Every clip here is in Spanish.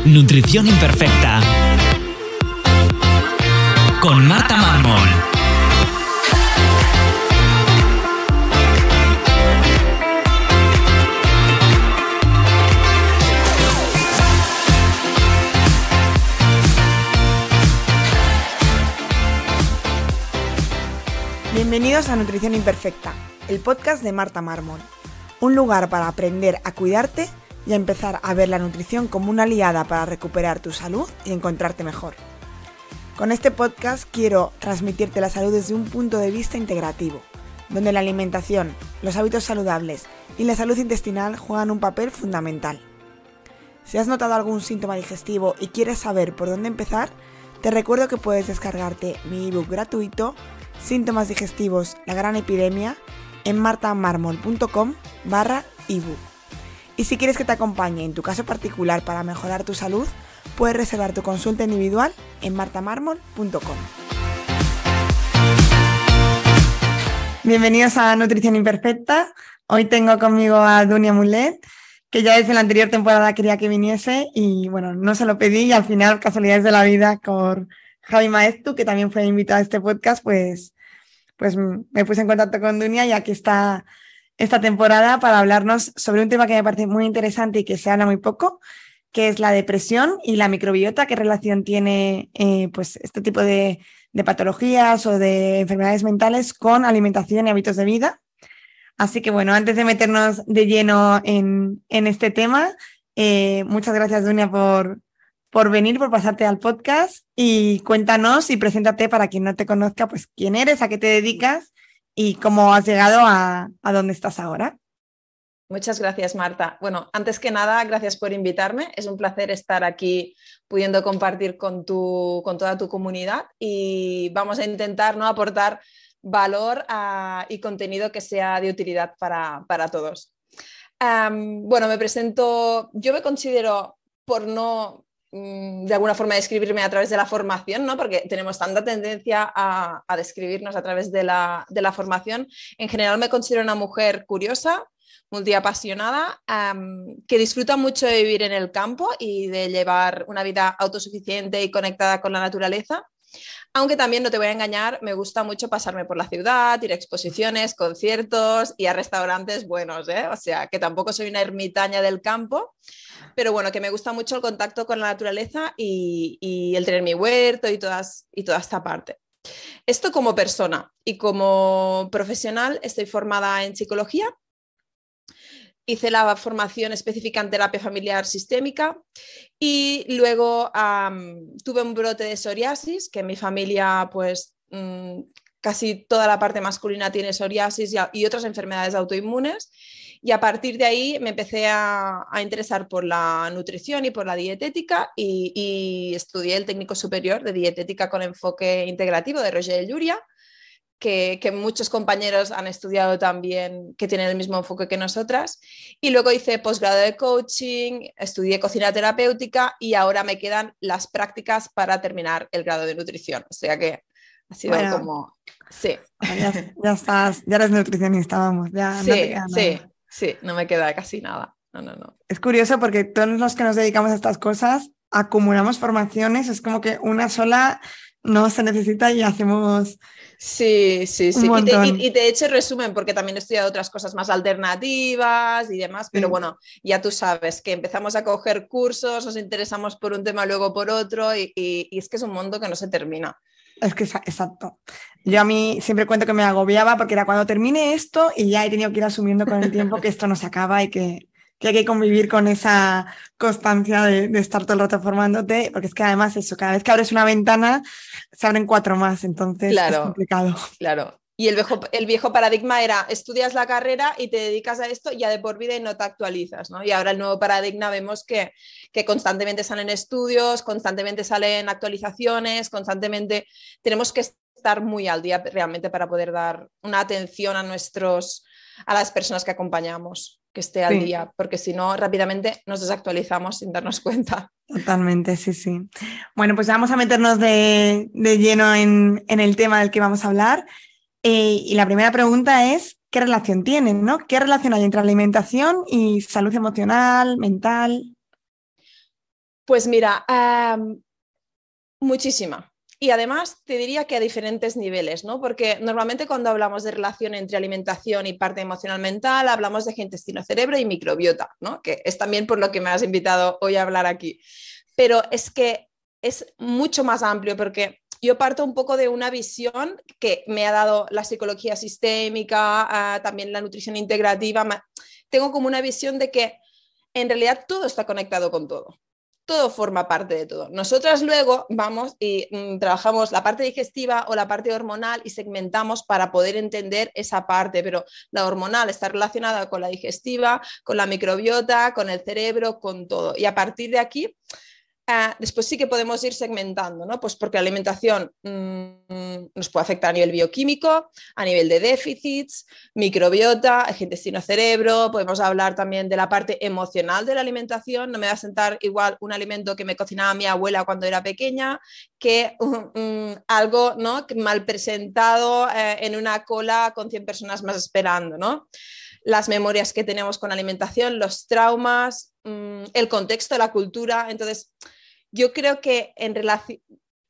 Nutrición Imperfecta con Marta Mármol. Bienvenidos a Nutrición Imperfecta, el podcast de Marta Mármol. Un lugar para aprender a cuidarte y a empezar a ver la nutrición como una aliada para recuperar tu salud y encontrarte mejor. Con este podcast quiero transmitirte la salud desde un punto de vista integrativo, donde la alimentación, los hábitos saludables y la salud intestinal juegan un papel fundamental. Si has notado algún síntoma digestivo y quieres saber por dónde empezar, te recuerdo que puedes descargarte mi ebook gratuito Síntomas digestivos, la gran epidemia, en martamarmol.com/ebook. Y si quieres que te acompañe en tu caso particular para mejorar tu salud, puedes reservar tu consulta individual en martamarmol.com. Bienvenidos a Nutrición Imperfecta. Hoy tengo conmigo a Dunia Mulet, que ya desde la anterior temporada quería que viniese y bueno, no se lo pedí y al final, casualidades de la vida, por Javi Maestu, que también fue invitado a este podcast, pues me puse en contacto con Dunia y aquí está esta temporada para hablarnos sobre un tema que me parece muy interesante y que se habla muy poco, que es la depresión y la microbiota, qué relación tiene pues este tipo de patologías o de enfermedades mentales con alimentación y hábitos de vida. Así que bueno, antes de meternos de lleno en este tema, muchas gracias Dunia por venir, por pasarte al podcast y cuéntanos y preséntate para quien no te conozca, pues quién eres, a qué te dedicas y cómo has llegado a dónde estás ahora. Muchas gracias, Marta. Bueno, antes que nada, gracias por invitarme. Es un placer estar aquí pudiendo compartir con toda tu comunidad y vamos a intentar, ¿no?, aportar valor y contenido que sea de utilidad para todos. Bueno, me presento, yo me considero, por no de alguna forma describirme a través de la formación, ¿no?, porque tenemos tanta tendencia a describirnos a través de la formación. En general me considero una mujer curiosa, multiapasionada, que disfruta mucho de vivir en el campo y de llevar una vida autosuficiente y conectada con la naturaleza. Aunque también, no te voy a engañar, me gusta mucho pasarme por la ciudad, ir a exposiciones, conciertos y a restaurantes buenos, ¿eh? O sea, que tampoco soy una ermitaña del campo, pero bueno, que me gusta mucho el contacto con la naturaleza y el tener mi huerto y toda esta parte. Esto como persona y como profesional estoy formada en psicología. Hice la formación específica en terapia familiar sistémica y luego tuve un brote de psoriasis, que en mi familia pues casi toda la parte masculina tiene psoriasis y otras enfermedades autoinmunes, y a partir de ahí me empecé a interesar por la nutrición y por la dietética y estudié el técnico superior de dietética con enfoque integrativo de Roger de Llúria, que muchos compañeros han estudiado también, que tienen el mismo enfoque que nosotras, y luego hice posgrado de coaching, estudié cocina terapéutica y ahora me quedan las prácticas para terminar el grado de nutrición, o sea que ha sido como... Sí. Ya estás, ya eres nutricionista, vamos, ya sí, no te queda nada. Sí, no me queda casi nada. No. Es curioso porque todos los que nos dedicamos a estas cosas acumulamos formaciones, es como que una sola no se necesita y hacemos... Sí. Un montón. Y te he hecho resumen porque también he estudiado otras cosas más alternativas y demás, pero bueno, ya tú sabes que empezamos a coger cursos, nos interesamos por un tema, luego por otro y es que es un mundo que no se termina. Es que exacto. Yo a mí siempre cuento que me agobiaba porque era cuando termine esto y ya he tenido que ir asumiendo con el tiempo que esto no se acaba y que hay que convivir con esa constancia de estar todo el rato formándote, porque es que además eso, cada vez que abres una ventana se abren 4 más, entonces es complicado. Claro. Y el viejo paradigma era estudias la carrera y te dedicas a esto ya de por vida y no te actualizas, ¿no? Y ahora el nuevo paradigma vemos que constantemente salen estudios, constantemente salen actualizaciones, constantemente tenemos que estar muy al día realmente para poder dar una atención a las personas que acompañamos, que esté al día, porque si no rápidamente nos desactualizamos sin darnos cuenta. Totalmente, sí. Bueno, pues vamos a meternos de lleno en el tema del que vamos a hablar. Y la primera pregunta es, ¿qué relación tienen, ¿no? ¿Qué relación hay entre alimentación y salud emocional, mental? Pues mira, muchísima. Y además te diría que a diferentes niveles, ¿no? Porque normalmente cuando hablamos de relación entre alimentación y parte emocional mental, hablamos de intestino, cerebro y microbiota, ¿no? Que es también por lo que me has invitado hoy a hablar aquí. Pero es que es mucho más amplio porque yo parto un poco de una visión que me ha dado la psicología sistémica, también la nutrición integrativa. Tengo como una visión de que en realidad todo está conectado con todo. Todo forma parte de todo. Nosotras luego vamos y trabajamos la parte digestiva o la parte hormonal y segmentamos para poder entender esa parte, pero la hormonal está relacionada con la digestiva, con la microbiota, con el cerebro, con todo. Y a partir de aquí, después sí que podemos ir segmentando, ¿no? Pues porque la alimentación nos puede afectar a nivel bioquímico, a nivel de déficits, microbiota, intestino-cerebro, podemos hablar también de la parte emocional de la alimentación. No me va a sentar igual un alimento que me cocinaba mi abuela cuando era pequeña que algo, ¿no?, mal presentado en una cola con 100 personas más esperando, ¿no? Las memorias que tenemos con alimentación, los traumas, el contexto, la cultura. Entonces, yo creo que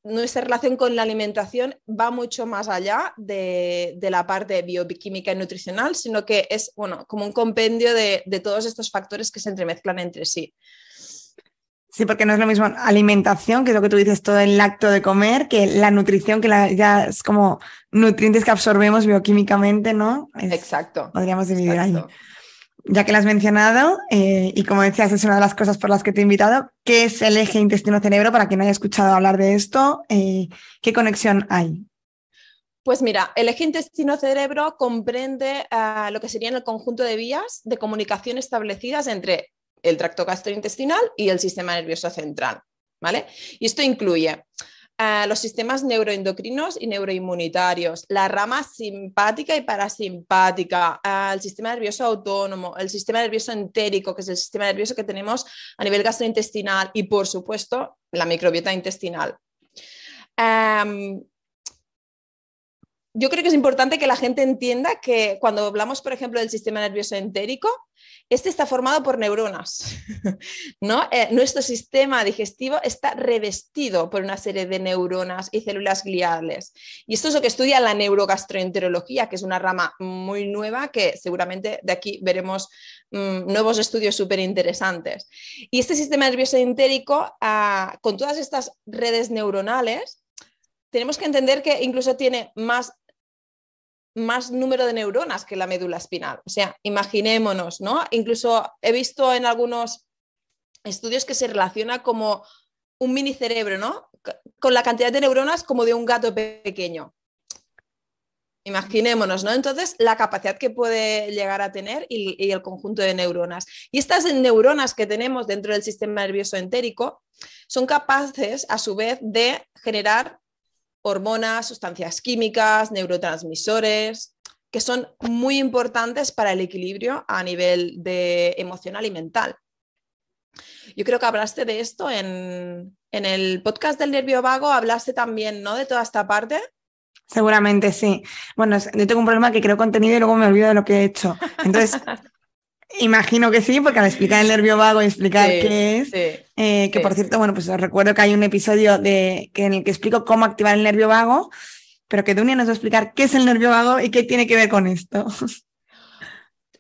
nuestra relación con la alimentación va mucho más allá de la parte bioquímica y nutricional, sino que es, bueno, como un compendio de todos estos factores que se entremezclan entre sí. Sí, porque no es lo mismo alimentación, que es lo que tú dices, todo el acto de comer, que la nutrición, que ya es como nutrientes que absorbemos bioquímicamente, ¿no? Exacto. Podríamos dividir exacto. ahí. Ya que lo has mencionado, y como decías, es una de las cosas por las que te he invitado, ¿qué es el eje intestino-cerebro? Para quien no haya escuchado hablar de esto, ¿qué conexión hay? Pues mira, el eje intestino-cerebro comprende lo que serían el conjunto de vías de comunicación establecidas entre el tracto gastrointestinal y el sistema nervioso central, ¿vale? Y esto incluye los sistemas neuroendocrinos y neuroinmunitarios, la rama simpática y parasimpática, el sistema nervioso autónomo, el sistema nervioso entérico, que es el sistema nervioso que tenemos a nivel gastrointestinal, y por supuesto la microbiota intestinal. Yo creo que es importante que la gente entienda que cuando hablamos, por ejemplo, del sistema nervioso entérico, este está formado por neuronas, ¿no? Nuestro sistema digestivo está revestido por una serie de neuronas y células gliales. Y esto es lo que estudia la neurogastroenterología, que es una rama muy nueva que seguramente de aquí veremos nuevos estudios súper interesantes. Y este sistema nervioso entérico, con todas estas redes neuronales, tenemos que entender que incluso tiene más número de neuronas que la médula espinal. O sea, imaginémonos, ¿no? Incluso he visto en algunos estudios que se relaciona como un mini cerebro, ¿no? Con la cantidad de neuronas como de un gato pequeño. Imaginémonos, ¿no? Entonces, la capacidad que puede llegar a tener y el conjunto de neuronas. Y estas neuronas que tenemos dentro del sistema nervioso entérico son capaces, a su vez, de generar hormonas, sustancias químicas, neurotransmisores, que son muy importantes para el equilibrio a nivel emocional y mental. Yo creo que hablaste de esto en el podcast del nervio vago, hablaste también, ¿no?, de toda esta parte. Seguramente sí. Bueno, yo tengo un problema que creo contenido y luego me olvido de lo que he hecho. Entonces, imagino que sí, porque al explicar el nervio vago y explicar qué es, que por cierto, bueno, pues os recuerdo que hay un episodio en el que explico cómo activar el nervio vago, pero que Dunia nos va a explicar qué es el nervio vago y qué tiene que ver con esto.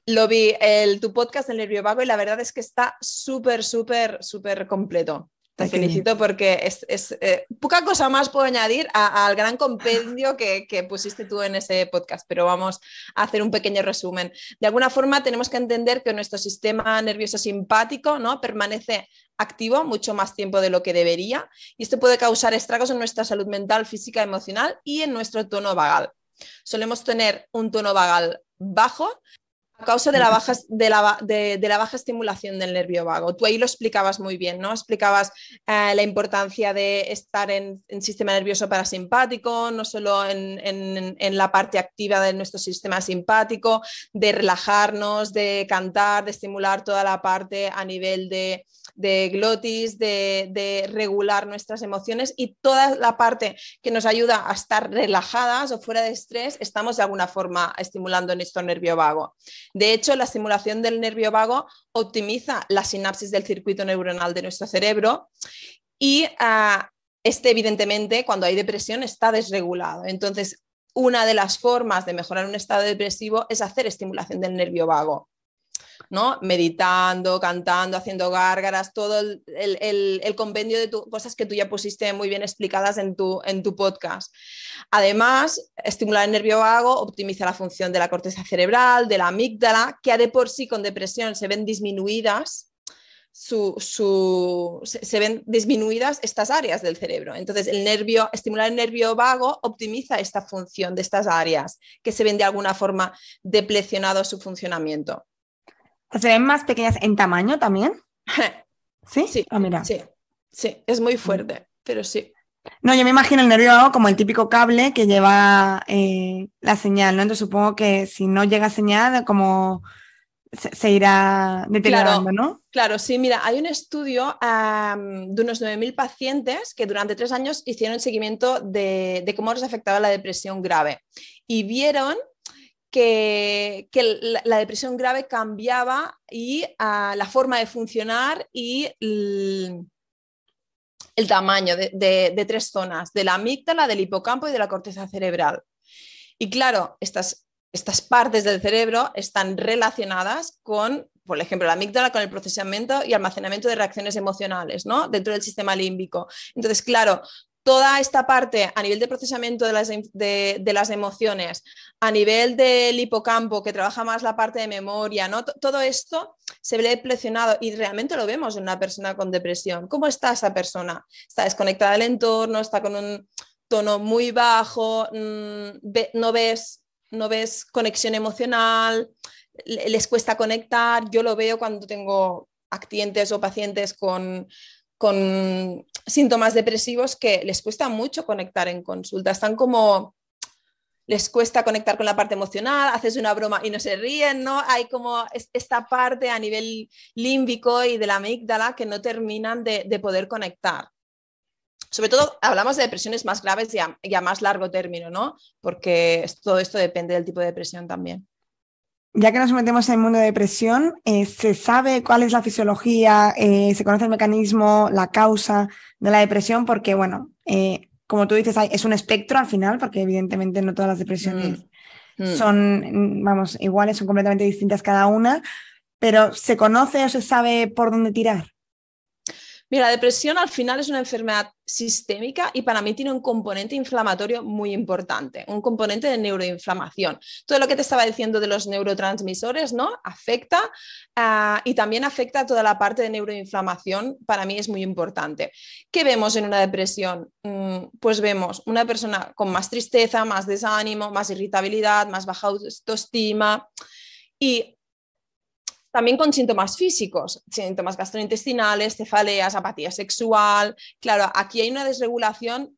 Lo vi, tu podcast del nervio vago, y la verdad es que está súper, súper, súper completo. Te felicito porque es poca cosa más puedo añadir al gran compendio que pusiste tú en ese podcast, pero vamos a hacer un pequeño resumen. De alguna forma tenemos que entender que nuestro sistema nervioso simpático, ¿no?, permanece activo mucho más tiempo de lo que debería, y esto puede causar estragos en nuestra salud mental, física, emocional y en nuestro tono vagal. Solemos tener un tono vagal bajo a causa de la baja estimulación del nervio vago. Tú ahí lo explicabas muy bien, ¿no? Explicabas la importancia de estar en sistema nervioso parasimpático, no solo en la parte activa de nuestro sistema simpático, de relajarnos, de cantar, de estimular toda la parte a nivel de glotis, de regular nuestras emociones, y toda la parte que nos ayuda a estar relajadas o fuera de estrés, estamos de alguna forma estimulando nuestro nervio vago. De hecho, la estimulación del nervio vago optimiza la sinapsis del circuito neuronal de nuestro cerebro y evidentemente, cuando hay depresión, está desregulado. Entonces, una de las formas de mejorar un estado depresivo es hacer estimulación del nervio vago, ¿no? Meditando, cantando, haciendo gárgaras, todo el compendio de cosas que tú ya pusiste muy bien explicadas en tu podcast. Además, estimular el nervio vago optimiza la función de la corteza cerebral, de la amígdala, que de por sí con depresión se ven disminuidas. Se ven disminuidas estas áreas del cerebro. Entonces, estimular el nervio vago optimiza esta función de estas áreas que se ven de alguna forma deplecionado su funcionamiento. ¿Se ven más pequeñas en tamaño también? ¿Sí? Sí, mira. Sí, es muy fuerte, pero sí. No, yo me imagino el nervio vago como el típico cable que lleva la señal, ¿no? Entonces supongo que si no llega señal, como se irá deteriorando, ¿no? Claro, sí, mira, hay un estudio de unos 9.000 pacientes que durante 3 años hicieron seguimiento de cómo les afectaba la depresión grave y vieron que la depresión grave cambiaba y la forma de funcionar y el tamaño de 3 zonas, de la amígdala, del hipocampo y de la corteza cerebral. Y claro, estas partes del cerebro están relacionadas con, por ejemplo, la amígdala con el procesamiento y almacenamiento de reacciones emocionales, ¿no? Dentro del sistema límbico. Entonces, claro, toda esta parte a nivel de procesamiento de las emociones, a nivel del hipocampo, que trabaja más la parte de memoria, ¿no? Todo esto se ve deplecionado y realmente lo vemos en una persona con depresión. ¿Cómo está esa persona? Está desconectada del entorno, está con un tono muy bajo, no ves conexión emocional, les cuesta conectar. Yo lo veo cuando tengo clientes o pacientes con síntomas depresivos que les cuesta mucho conectar en consulta. Están como, les cuesta conectar con la parte emocional, haces una broma y no se ríen, ¿no? Hay como esta parte a nivel límbico y de la amígdala que no terminan de poder conectar. Sobre todo hablamos de depresiones más graves y a más largo término, ¿no? Porque todo esto depende del tipo de depresión también. Ya que nos metemos en el mundo de depresión, ¿se sabe cuál es la fisiología? ¿Se conoce el mecanismo, la causa de la depresión? Porque, bueno, como tú dices, es un espectro al final, porque evidentemente no todas las depresiones son, vamos, iguales, son completamente distintas cada una, pero ¿se conoce o se sabe por dónde tirar? Mira, la depresión al final es una enfermedad sistémica y para mí tiene un componente inflamatorio muy importante, un componente de neuroinflamación. Todo lo que te estaba diciendo de los neurotransmisores, ¿no? Afecta y también afecta a toda la parte de neuroinflamación, para mí es muy importante. ¿Qué vemos en una depresión? Pues vemos una persona con más tristeza, más desánimo, más irritabilidad, más baja autoestima y también con síntomas físicos, síntomas gastrointestinales, cefaleas, apatía sexual. Claro, aquí hay una desregulación,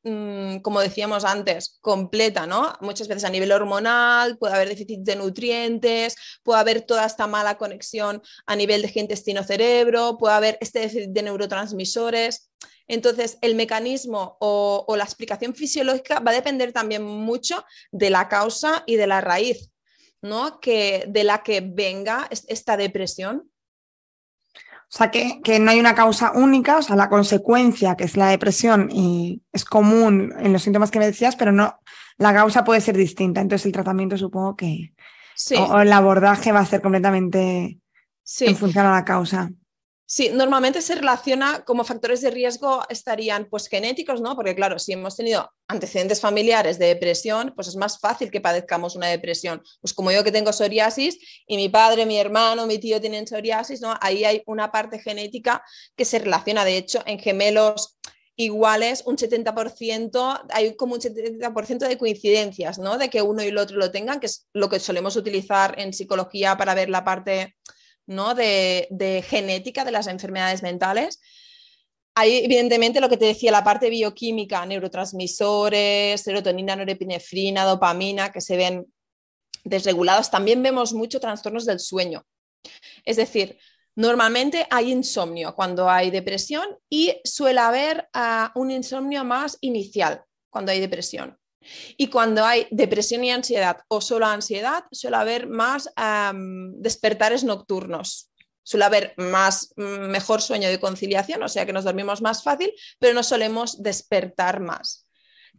como decíamos antes, completa, ¿no? Muchas veces a nivel hormonal, puede haber déficit de nutrientes, puede haber toda esta mala conexión a nivel de intestino-cerebro, puede haber este déficit de neurotransmisores. Entonces, el mecanismo o la explicación fisiológica va a depender también mucho de la causa y de la raíz, ¿no? De la que venga esta depresión. O sea, que no hay una causa única, o sea, la consecuencia, que es la depresión, y es común en los síntomas que me decías, pero no, la causa puede ser distinta. Entonces, el tratamiento supongo que, sí. o el abordaje va a ser completamente en función a la causa. Sí, normalmente se relaciona como factores de riesgo estarían pues genéticos, ¿no? Porque claro, si hemos tenido antecedentes familiares de depresión, pues es más fácil que padezcamos una depresión. Pues como yo que tengo psoriasis y mi padre, mi hermano, mi tío tienen psoriasis, ¿no? Ahí hay una parte genética que se relaciona. De hecho, en gemelos iguales, un 70%, hay como un 70% de coincidencias, ¿no? De que uno y el otro lo tengan, que es lo que solemos utilizar en psicología para ver la parte, ¿no? de genética de las enfermedades mentales. Hay evidentemente lo que te decía, la parte bioquímica, neurotransmisores, serotonina, norepinefrina, dopamina, que se ven desregulados. También vemos mucho trastornos del sueño. Es decir, normalmente hay insomnio cuando hay depresión y suele haber un insomnio más inicial cuando hay depresión. Y cuando hay depresión y ansiedad o solo ansiedad, suele haber más despertares nocturnos. Suele haber mejor sueño de conciliación, o sea que nos dormimos más fácil, pero no solemos despertar más.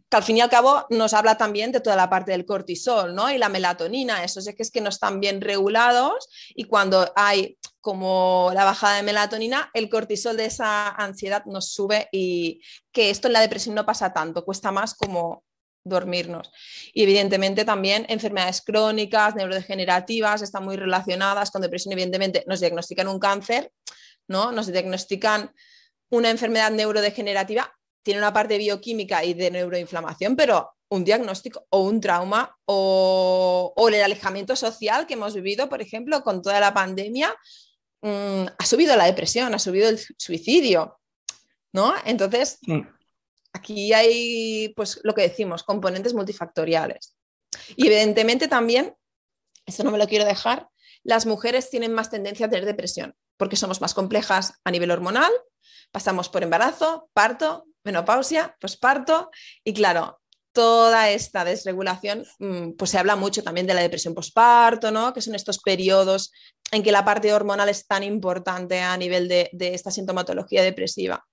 Que al fin y al cabo nos habla también de toda la parte del cortisol, ¿no? Y la melatonina, eso es que no están bien regulados, y cuando hay como la bajada de melatonina, el cortisol de esa ansiedad nos sube, y que esto en la depresión no pasa tanto, cuesta más como dormirnos. Y evidentemente también enfermedades crónicas, neurodegenerativas, están muy relacionadas con depresión. Evidentemente nos diagnostican un cáncer, ¿no? Nos diagnostican una enfermedad neurodegenerativa, tiene una parte bioquímica y de neuroinflamación, pero un diagnóstico o un trauma o el alejamiento social que hemos vivido, por ejemplo, con toda la pandemia, ha subido la depresión, ha subido el suicidio, ¿no? Entonces, aquí hay, pues lo que decimos, componentes multifactoriales. Y evidentemente también, esto no me lo quiero dejar, las mujeres tienen más tendencia a tener depresión porque somos más complejas a nivel hormonal, pasamos por embarazo, parto, menopausia, posparto, y claro, toda esta desregulación, pues se habla mucho también de la depresión posparto, ¿no? Que son estos periodos en que la parte hormonal es tan importante a nivel de esta sintomatología depresiva.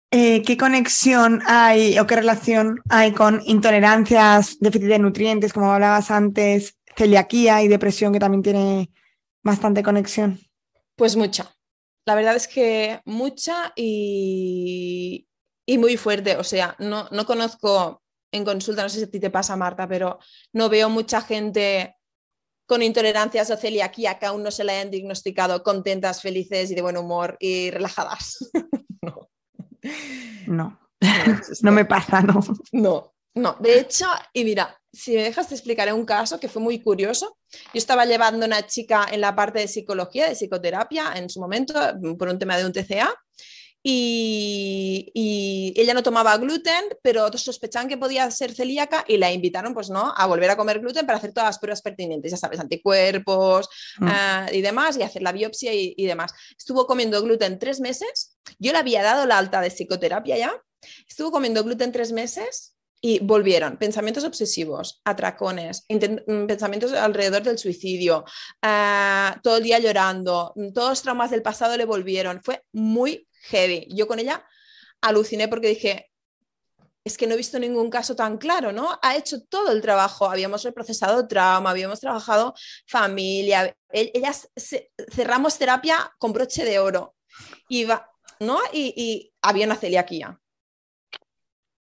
¿Qué conexión hay o qué relación hay con intolerancias, déficit de nutrientes, como hablabas antes, celiaquía y depresión, que también tiene bastante conexión? Pues mucha. La verdad es que mucha y muy fuerte. O sea, no conozco en consulta, no sé si a ti te pasa, Marta, pero no veo mucha gente con intolerancias o celiaquía que aún no se la hayan diagnosticado, contentas, felices y de buen humor y relajadas. No, no me pasa, no. No. De hecho, y mira, si me dejas te explicaré un caso que fue muy curioso. Yo estaba llevando a una chica en la parte de psicología, de psicoterapia, en su momento, por un tema de un TCA, y ella no tomaba gluten, pero sospechaban que podía ser celíaca y la invitaron, pues no, a volver a comer gluten para hacer todas las pruebas pertinentes, ya sabes, anticuerpos y demás, y hacer la biopsia y demás. Estuvo comiendo gluten 3 meses, yo le había dado la alta de psicoterapia ya, estuvo comiendo gluten 3 meses y volvieron pensamientos obsesivos, atracones, pensamientos alrededor del suicidio, todo el día llorando, todos los traumas del pasado le volvieron, fue muy heavy. Yo con ella aluciné porque dije, es que no he visto ningún caso tan claro, ¿no? Ha hecho todo el trabajo, habíamos reprocesado trauma, habíamos trabajado familia, ellas cerramos terapia con broche de oro, ¿no? Y había una celiaquía.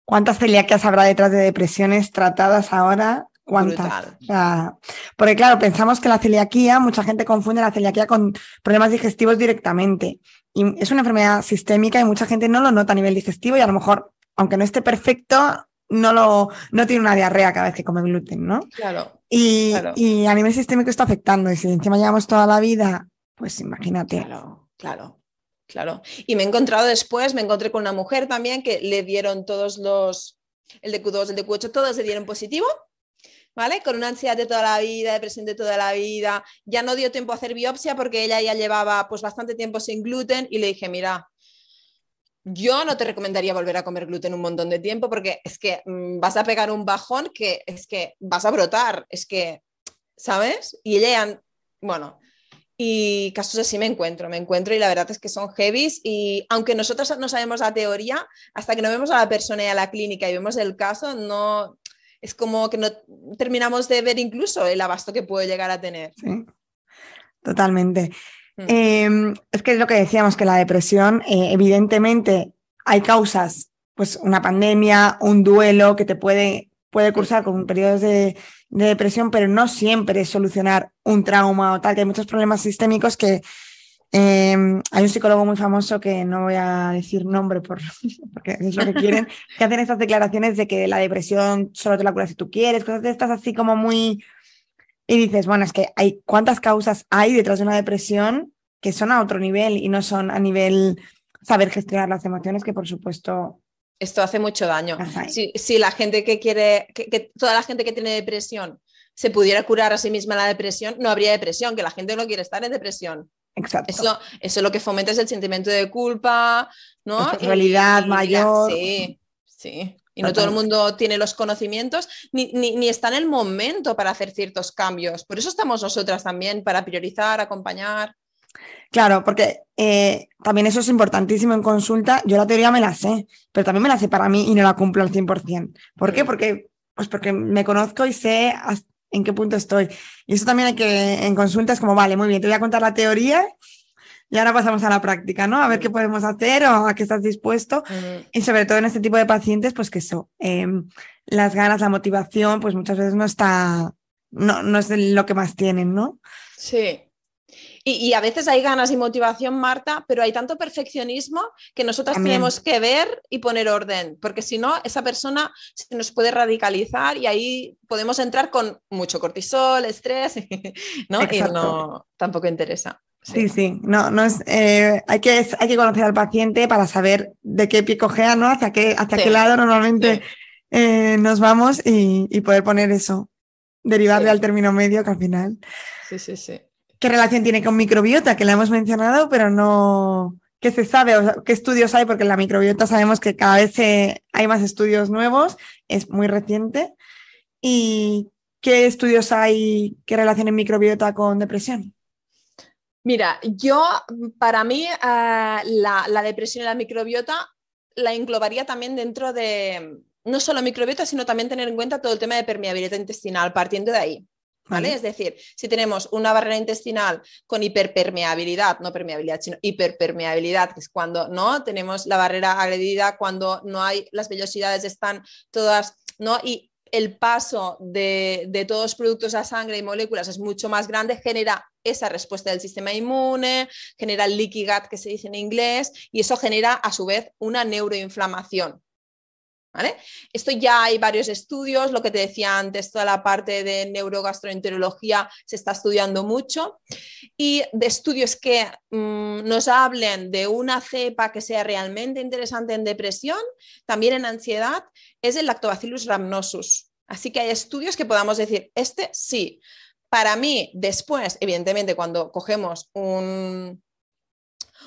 ¿Cuántas celiaquias habrá detrás de depresiones tratadas ahora? ¿Cuántas? O sea, porque claro, pensamos que la celiaquía, mucha gente confunde la celiaquía con problemas digestivos directamente. Y es una enfermedad sistémica y mucha gente no lo nota a nivel digestivo y a lo mejor, aunque no esté perfecto, no tiene una diarrea cada vez que come gluten, ¿no? Claro. Y a nivel sistémico está afectando. Y si encima llevamos toda la vida, pues imagínate. Claro. Y me encontré con una mujer también que le dieron todos el DQ2, el DQ8, todos le dieron positivo, ¿vale? Con una ansiedad de toda la vida, depresión de toda la vida. Ya no dio tiempo a hacer biopsia porque ella ya llevaba pues bastante tiempo sin gluten y le dije, mira, yo no te recomendaría volver a comer gluten un montón de tiempo porque es que vas a pegar un bajón que es que vas a brotar, es que, ¿sabes? Y ella ya, bueno... Y casos así me encuentro y la verdad es que son heavies, y aunque nosotros no sabemos la teoría, hasta que no vemos a la persona y a la clínica y vemos el caso, no, es como que no terminamos de ver incluso el abasto que puede llegar a tener. Sí, totalmente. Es que es lo que decíamos, que la depresión, evidentemente hay causas, pues una pandemia, un duelo que te puede cursar con periodos de depresión, pero no siempre es solucionar un trauma o tal, que hay muchos problemas sistémicos que hay un psicólogo muy famoso, que no voy a decir nombre porque es lo que quieren, que hacen estas declaraciones de que la depresión solo te la curas si tú quieres, cosas de estas así como muy... Y dices, bueno, es que hay cuántas causas hay detrás de una depresión que son a otro nivel y no son a nivel saber gestionar las emociones, que por supuesto... Esto hace mucho daño. Si la gente que toda la gente que tiene depresión se pudiera curar a sí misma la depresión, no habría depresión, que la gente no quiere estar en depresión. Exacto. Eso lo que fomenta es el sentimiento de culpa, ¿no? Responsabilidad mayor. Sí. Y no todo el mundo tiene los conocimientos ni está en el momento para hacer ciertos cambios. Por eso estamos nosotras también, para priorizar, acompañar. Claro, porque también eso es importantísimo en consulta. Yo la teoría me la sé, pero también me la sé para mí y no la cumplo al 100%. ¿Por qué? Porque me conozco y sé en qué punto estoy. Y eso también hay que, en consulta es como, vale, muy bien, te voy a contar la teoría y ahora pasamos a la práctica, ¿no? A ver qué podemos hacer o a qué estás dispuesto. Y sobre todo en este tipo de pacientes, pues que eso, las ganas, la motivación, pues muchas veces no es lo que más tienen, ¿no? Sí. Y a veces hay ganas y motivación, Marta, pero hay tanto perfeccionismo que nosotras tenemos que ver y poner orden, porque si no, esa persona se nos puede radicalizar y ahí podemos entrar con mucho cortisol, estrés, ¿no? Exacto. Y no, tampoco interesa. Sí. No es, hay que conocer al paciente para saber de qué pie cojea, ¿no? Hacia qué lado normalmente nos vamos y poder poner eso, derivarle al término medio que al final. Sí. ¿Qué relación tiene con microbiota? Que la hemos mencionado, pero no... ¿Qué se sabe? O sea, ¿qué estudios hay? Porque en la microbiota sabemos que cada vez hay más estudios nuevos, es muy reciente. ¿Y qué estudios hay que relacionen microbiota con depresión? Mira, para mí, la depresión y la microbiota la englobaría también dentro de no solo microbiota, sino también tener en cuenta todo el tema de permeabilidad intestinal, partiendo de ahí. ¿Vale? Es decir, si tenemos una barrera intestinal con hiperpermeabilidad, no permeabilidad, sino hiperpermeabilidad, que es cuando no tenemos la barrera agredida, cuando no hay, las vellosidades están todas, ¿no? Y el paso de todos los productos a sangre y moléculas es mucho más grande, genera esa respuesta del sistema inmune, genera el leaky gut que se dice en inglés, y eso genera a su vez una neuroinflamación. ¿Vale? Esto ya hay varios estudios, lo que te decía antes, toda la parte de neurogastroenterología se está estudiando mucho, y de estudios que nos hablen de una cepa que sea realmente interesante en depresión, también en ansiedad, es el Lactobacillus rhamnosus. Así que hay estudios que podamos decir, este sí. Para mí, después, evidentemente, cuando cogemos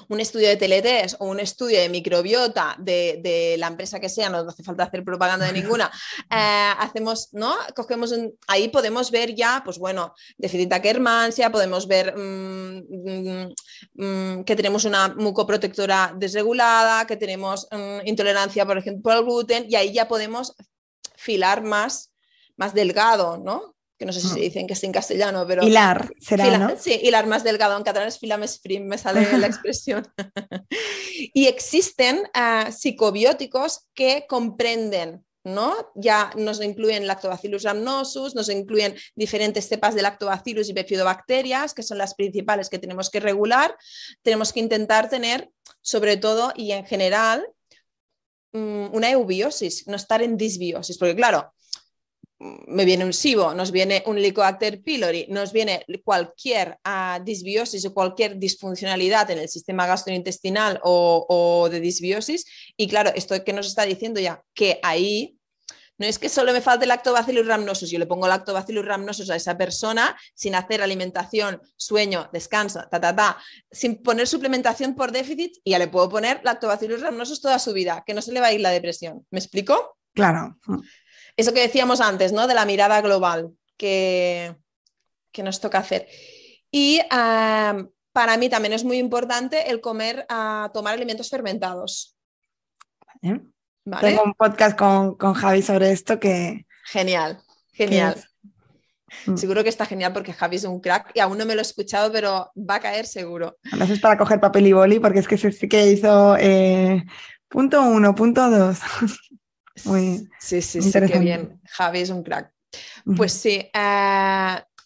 un estudio de teletest o un estudio de microbiota de la empresa que sea, no hace falta hacer propaganda de ninguna, hacemos, ¿no? Ahí podemos ver ya, pues bueno, déficit de Akkermansia, podemos ver que tenemos una mucoprotectora desregulada, que tenemos intolerancia, por ejemplo, al gluten, y ahí ya podemos filar más delgado, ¿no? Que no sé si se dicen que es en castellano, pero... Hilar, será, ¿no? Sí, hilar más delgado, en catalán es filar més prim, me sale la expresión. Y existen psicobióticos que comprenden, ¿no? Ya nos incluyen Lactobacillus rhamnosus, nos incluyen diferentes cepas de Lactobacillus y bifidobacterias, que son las principales que tenemos que regular. Tenemos que intentar tener, sobre todo y en general, una eubiosis, no estar en disbiosis, porque claro, me viene un SIBO, nos viene un Helicobacter pylori, nos viene cualquier disbiosis o cualquier disfuncionalidad en el sistema gastrointestinal o de disbiosis, y claro, esto que nos está diciendo ya que ahí no es que solo me falte Lactobacillus rhamnosus, yo le pongo Lactobacillus rhamnosus a esa persona sin hacer alimentación, sueño, descanso, sin poner suplementación por déficit, y ya le puedo poner Lactobacillus rhamnosus toda su vida, que no se le va a ir la depresión. ¿Me explico? Claro. Eso que decíamos antes, ¿no? De la mirada global que nos toca hacer. Y para mí también es muy importante el tomar alimentos fermentados. ¿Vale? ¿Vale? Tengo un podcast con Javi sobre esto que... Genial. Seguro que está genial porque Javi es un crack y aún no me lo he escuchado, pero va a caer seguro. Eso es para coger papel y boli, porque es que sí que hizo punto 1, punto 2. Muy sí, interesante. qué bien. Javi es un crack. Pues sí,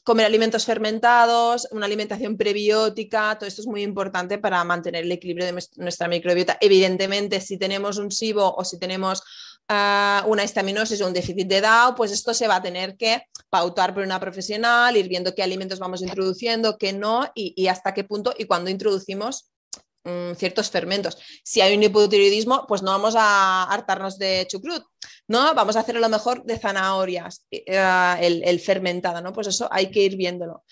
comer alimentos fermentados, una alimentación prebiótica, todo esto es muy importante para mantener el equilibrio de nuestra microbiota. Evidentemente, si tenemos un SIBO o si tenemos una histaminosis o un déficit de DAO, pues esto se va a tener que pautar por una profesional, ir viendo qué alimentos vamos introduciendo, qué no, y hasta qué punto y cuándo introducimos ciertos fermentos. Si hay un hipotiroidismo, pues no vamos a hartarnos de chucrut, ¿no? Vamos a hacer a lo mejor de zanahorias, el fermentado, ¿no? Pues eso hay que ir viéndolo.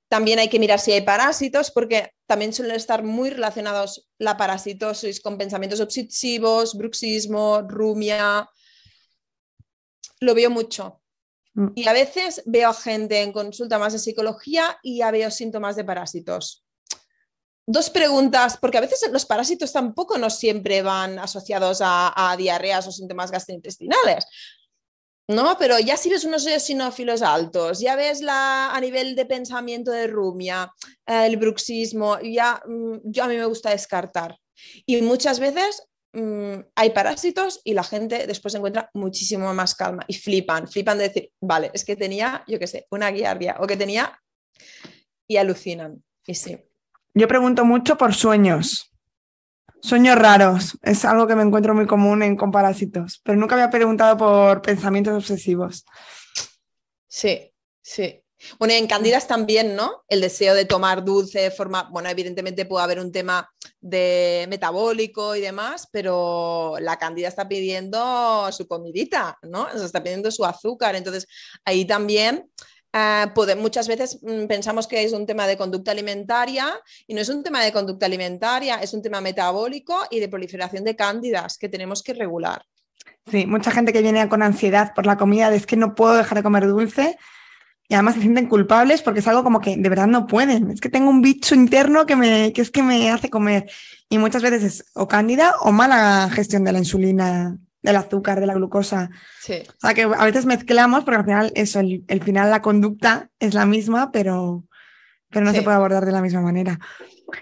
También hay que mirar si hay parásitos, porque también suelen estar muy relacionados la parasitosis con pensamientos obsesivos, bruxismo, rumia. lo veo mucho. Mm. Y a veces veo a gente en consulta más de psicología y ya veo síntomas de parásitos. Dos preguntas, porque a veces los parásitos tampoco no siempre van asociados a diarreas o síntomas gastrointestinales, ¿no? Pero ya si ves unos eosinófilos altos, ya ves a nivel de pensamiento de rumia, el bruxismo, ya yo a mí me gusta descartar. Y muchas veces hay parásitos y la gente después encuentra muchísimo más calma y flipan de decir, vale, es que tenía, yo qué sé, una giardia o que tenía y alucinan. Y sí. Yo pregunto mucho por sueños. Sueños raros. Es algo que me encuentro muy común con parásitos, pero nunca había preguntado por pensamientos obsesivos. Sí, sí. Bueno, y en cándidas también, ¿no? El deseo de tomar dulce de forma, bueno, evidentemente puede haber un tema de metabólico y demás, pero la cándida está pidiendo su comidita, ¿no? O sea, está pidiendo su azúcar. Entonces, ahí también muchas veces pensamos que es un tema de conducta alimentaria y no es un tema de conducta alimentaria, es un tema metabólico y de proliferación de cándidas que tenemos que regular. Sí, mucha gente que viene con ansiedad por la comida, es que no puedo dejar de comer dulce y además se sienten culpables porque es algo como que de verdad no pueden. Es que tengo un bicho interno que es que me hace comer. Y muchas veces es o cándida o mala gestión de la insulina, del azúcar, de la glucosa. Sí. O sea que a veces mezclamos porque al final eso, el final la conducta es la misma, pero no Sí. se puede abordar de la misma manera.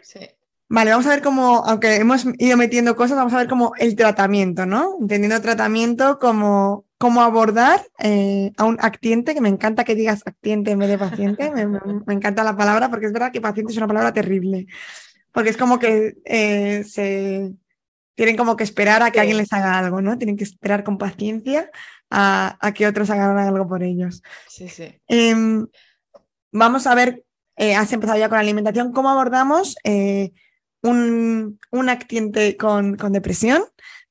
Sí. Vale, vamos a ver cómo, aunque hemos ido metiendo cosas, vamos a ver cómo el tratamiento, ¿no? Entendiendo tratamiento como cómo abordar a un actiente, que me encanta que digas actiente en vez de paciente, me encanta la palabra porque es verdad que paciente es una palabra terrible, porque es como que se tienen como que esperar a que alguien les haga algo, ¿no? Tienen que esperar con paciencia a que otros hagan algo por ellos. Sí, sí. Vamos a ver, has empezado ya con la alimentación, ¿cómo abordamos un actiente con depresión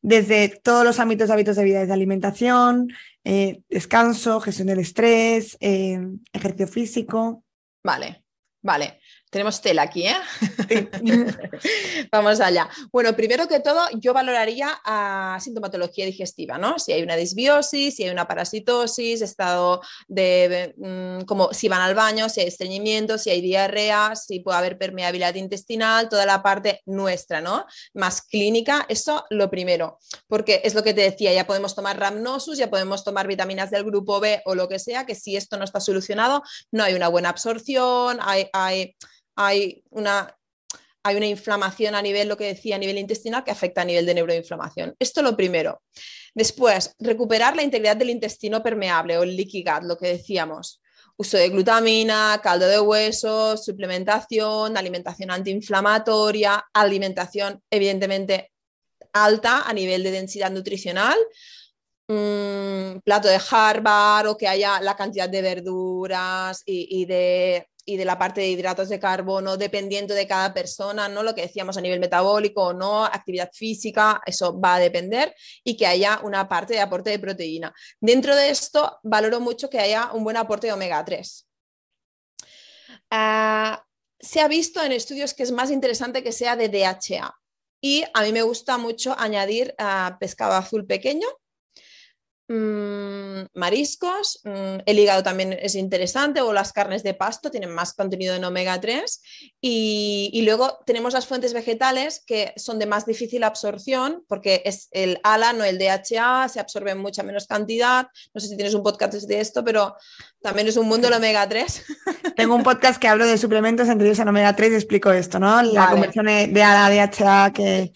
desde todos los ámbitos de hábitos de vida, desde alimentación, descanso, gestión del estrés, ejercicio físico? Vale, vale. Tenemos tela aquí, ¿eh? Sí. Vamos allá. Bueno, primero que todo, yo valoraría a sintomatología digestiva, ¿no? Si hay una disbiosis, si hay una parasitosis, estado de como si van al baño, si hay estreñimiento, si hay diarrea, si puede haber permeabilidad intestinal, toda la parte nuestra, ¿no? Más clínica, eso lo primero, porque es lo que te decía, ya podemos tomar Rhamnosus, ya podemos tomar vitaminas del grupo B o lo que sea, que si esto no está solucionado, no hay una buena absorción, hay una inflamación a nivel, lo que decía, a nivel intestinal que afecta a nivel de neuroinflamación. Esto es lo primero. Después, recuperar la integridad del intestino permeable o el leaky gut, lo que decíamos. Uso de glutamina, caldo de huesos, suplementación, alimentación antiinflamatoria, alimentación evidentemente alta a nivel de densidad nutricional, plato de Harvard o que haya la cantidad de verduras y de la parte de hidratos de carbono, dependiendo de cada persona, ¿no? Lo que decíamos a nivel metabólico o no, actividad física, eso va a depender, y que haya una parte de aporte de proteína. Dentro de esto, valoro mucho que haya un buen aporte de omega 3. Se ha visto en estudios que es más interesante que sea de DHA, y a mí me gusta mucho añadir pescado azul pequeño, mariscos, el hígado también es interesante, o las carnes de pasto tienen más contenido en omega 3 y luego tenemos las fuentes vegetales que son de más difícil absorción porque es el ALA, no el DHA, se absorbe en mucha menos cantidad. No sé si tienes un podcast de esto, pero también es un mundo el omega 3. Tengo un podcast que hablo de suplementos anteriores en omega 3 y explico esto, ¿no? La conversión de ALA a DHA que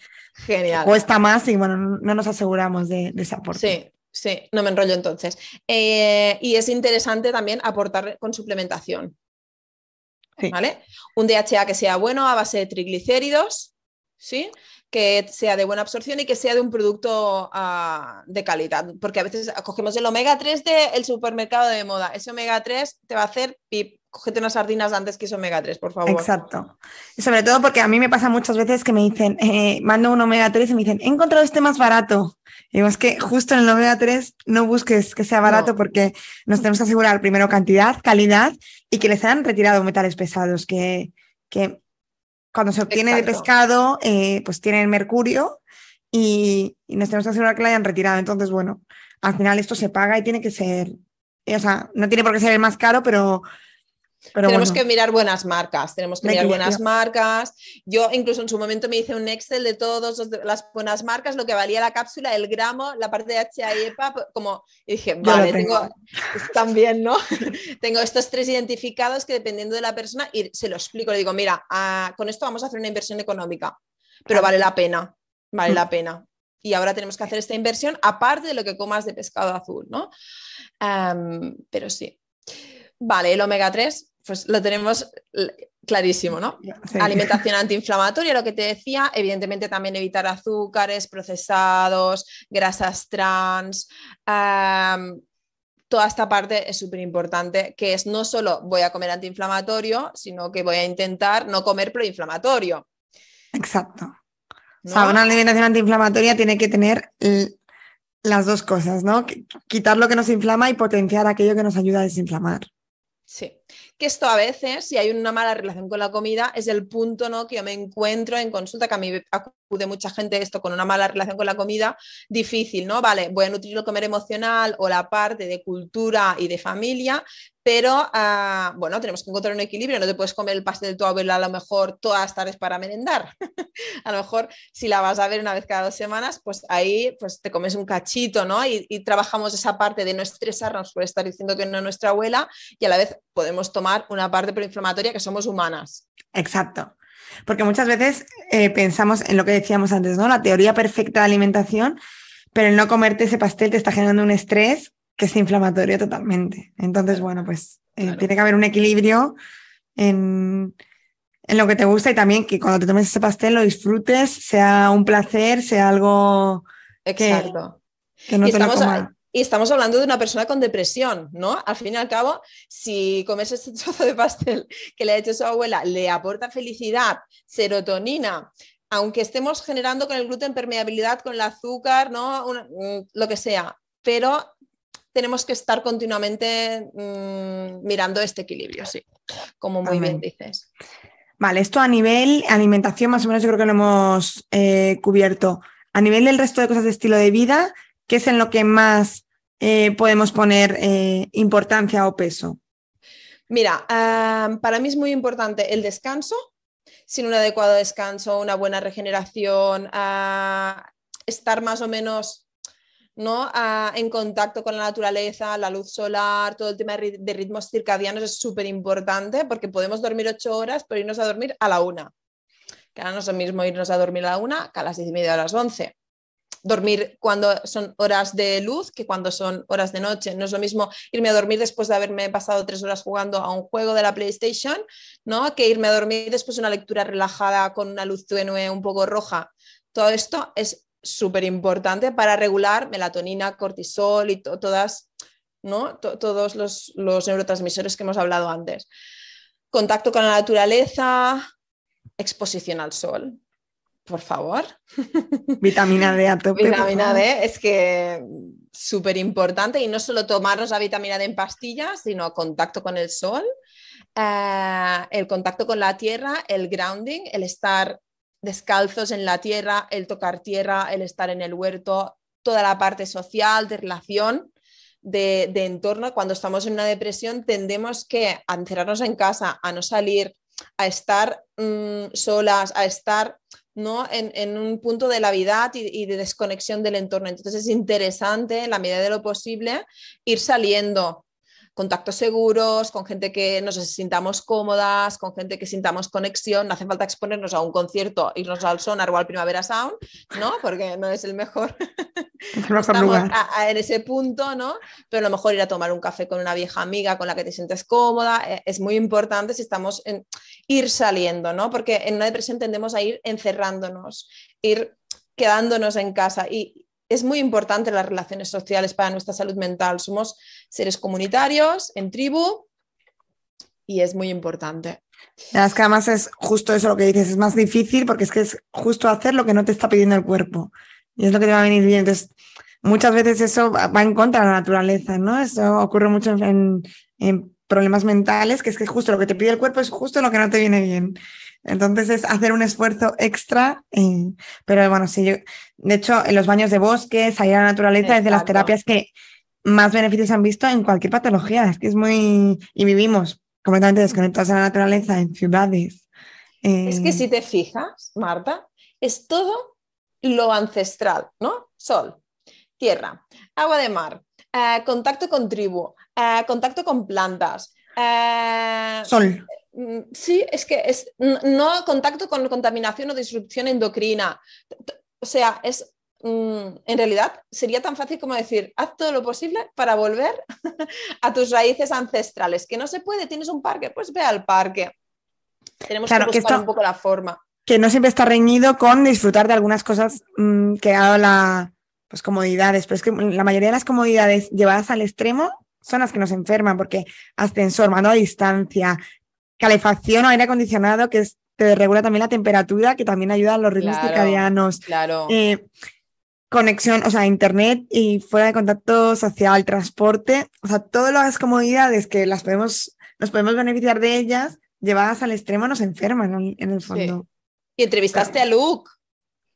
cuesta más y bueno, no nos aseguramos de ese aporte. Sí, no me enrollo entonces. Y es interesante también aportar con suplementación. Sí. ¿Vale? Un DHA que sea bueno a base de triglicéridos, ¿sí? Que sea de buena absorción y que sea de un producto de calidad. Porque a veces cogemos el omega 3 del supermercado de moda. Ese omega 3 te va a hacer pip. Cógete unas sardinas antes que ese omega 3, por favor. Exacto. Y sobre todo porque a mí me pasa muchas veces que me dicen, mando un omega 3 y me dicen, he encontrado este más barato. Y digo, es que justo en el omega 3 no busques que sea barato porque nos tenemos que asegurar primero cantidad, calidad y que les hayan retirado metales pesados, que cuando se obtiene de pescado pues tienen mercurio y nos tenemos que asegurar que lo hayan retirado. Entonces, bueno, al final esto se paga y tiene que ser, o sea, no tiene por qué ser el más caro, pero tenemos bueno, que mirar buenas marcas, tenemos que de mirar equilibrio. buenas marcas. Yo incluso en su momento me hice un Excel de todas las buenas marcas, lo que valía la cápsula, el gramo, la parte de HA y EPA, como, y dije, Yo lo vale, tengo. tengo también, ¿no? Tengo estos 3 identificados que dependiendo de la persona, y se lo explico, le digo, mira, con esto vamos a hacer una inversión económica, pero Claro. vale la pena, vale la pena. Y ahora tenemos que hacer esta inversión aparte de lo que comas de pescado azul, ¿no? Pero sí. Vale, el omega 3, pues lo tenemos clarísimo, ¿no? Sí. Alimentación antiinflamatoria, lo que te decía, evidentemente también evitar azúcares, procesados, grasas trans, toda esta parte es súper importante, que es no solo voy a comer antiinflamatorio, sino que voy a intentar no comer proinflamatorio. Exacto. O sea, ¿No? una alimentación antiinflamatoria tiene que tener las dos cosas, ¿no? Quitar lo que nos inflama y potenciar aquello que nos ayuda a desinflamar. Sí, que esto a veces, si hay una mala relación con la comida, es el punto, ¿no?, que yo me encuentro en consulta, que a mí acude mucha gente esto con una mala relación con la comida, difícil, ¿no? Vale, voy a nutrir el comer emocional o la parte de cultura y de familia, pero bueno, tenemos que encontrar un equilibrio, no te puedes comer el pastel de tu abuela a lo mejor todas las tardes para merendar. A lo mejor si la vas a ver una vez cada 2 semanas, pues ahí pues te comes un cachito, ¿no? Y trabajamos esa parte de no estresarnos por estar diciendo que no es nuestra abuela y a la vez podemos tomar una parte proinflamatoria que somos humanas. Exacto. Porque muchas veces pensamos en lo que decíamos antes, ¿no? La teoría perfecta de alimentación, pero el no comerte ese pastel te está generando un estrés que es inflamatorio totalmente. Entonces, bueno, pues Claro. tiene que haber un equilibrio en lo que te gusta y también que cuando te tomes ese pastel lo disfrutes, sea un placer, sea algo Exacto. que no te lo coma. Y estamos hablando de una persona con depresión, ¿no? Al fin y al cabo, si comes este trozo de pastel que le ha hecho su abuela, le aporta felicidad, serotonina, aunque estemos generando con el gluten permeabilidad, con el azúcar, ¿no? Lo que sea, pero tenemos que estar continuamente mirando este equilibrio, sí, como muy bien dices. Vale, esto a nivel alimentación más o menos yo creo que lo hemos cubierto. A nivel del resto de cosas de estilo de vida, ¿qué es en lo que más podemos poner importancia o peso? Mira, para mí es muy importante el descanso. Sin un adecuado descanso, una buena regeneración, estar más o menos, ¿no?, en contacto con la naturaleza, la luz solar, todo el tema de ritmos circadianos es súper importante porque podemos dormir 8 horas, pero irnos a dormir a la 1. Que ahora no es lo mismo irnos a dormir a la 1 que a las 10:30 o a las 11. Dormir cuando son horas de luz que cuando son horas de noche. No es lo mismo irme a dormir después de haberme pasado 3 horas jugando a un juego de la PlayStation, ¿no?, que irme a dormir después de una lectura relajada con una luz tenue un poco roja. Todo esto es súper importante para regular melatonina, cortisol y todas, ¿no?, todos los neurotransmisores que hemos hablado antes. Contacto con la naturaleza, exposición al sol. Por favor. Vitamina D a tope. Vitamina D es que súper importante y no solo tomarnos la vitamina D en pastillas, sino contacto con el sol, el contacto con la tierra, el grounding, el estar descalzos en la tierra, el tocar tierra, el estar en el huerto, toda la parte social, de relación, de entorno. Cuando estamos en una depresión tendemos que a encerrarnos en casa, a no salir, a estar solas, a estar, ¿no?, en un punto de lavidad y de desconexión del entorno. Entonces es interesante, en la medida de lo posible, ir saliendo, contactos seguros, con gente que nos sintamos cómodas, con gente que sintamos conexión. No hace falta exponernos a un concierto, irnos al Sonar o al Primavera Sound, ¿no?, porque no es el mejor, no estamos en ese punto, ¿no?, pero a lo mejor ir a tomar un café con una vieja amiga con la que te sientes cómoda es muy importante si estamos ir saliendo, ¿no?, porque en una depresión tendemos a ir encerrándonos, ir quedándonos en casa y es muy importante las relaciones sociales para nuestra salud mental. Somos seres comunitarios, en tribu, y es muy importante. Es que además es justo eso lo que dices, es más difícil porque es que es justo hacer lo que no te está pidiendo el cuerpo. Y es lo que te va a venir bien. Entonces, muchas veces eso va en contra de la naturaleza, ¿no? Eso ocurre mucho en problemas mentales, que es que justo lo que te pide el cuerpo es justo lo que no te viene bien. Entonces es hacer un esfuerzo extra, pero bueno, sí, de hecho, en los baños de bosque, salir a la naturaleza es de las Exacto. terapias que más beneficios han visto en cualquier patología. Es que es muy... Y vivimos completamente desconectados de la naturaleza en ciudades. Es que si te fijas, Marta, es todo lo ancestral, ¿no? Sol, tierra, agua de mar, contacto con tribu, contacto con plantas. Sol. Sí, es que es no contacto con contaminación o disrupción endocrina. O sea, en realidad sería tan fácil como decir, haz todo lo posible para volver a tus raíces ancestrales. Que no se puede, tienes un parque, pues ve al parque. Tenemos Claro, que buscar un poco la forma. Que no siempre está reñido con disfrutar de algunas cosas que ha dado la pues, comodidades, pero es que la mayoría de las comodidades llevadas al extremo son las que nos enferman, porque ascensor, mando a distancia, calefacción o aire acondicionado, que te regula también la temperatura, que también ayuda a los ritmos circadianos. Claro. Conexión, o sea, internet y fuera de contacto social, transporte, o sea, todas las comodidades que nos podemos beneficiar de ellas, llevadas al extremo nos enferman en el fondo. Sí. Y entrevistaste a Luke,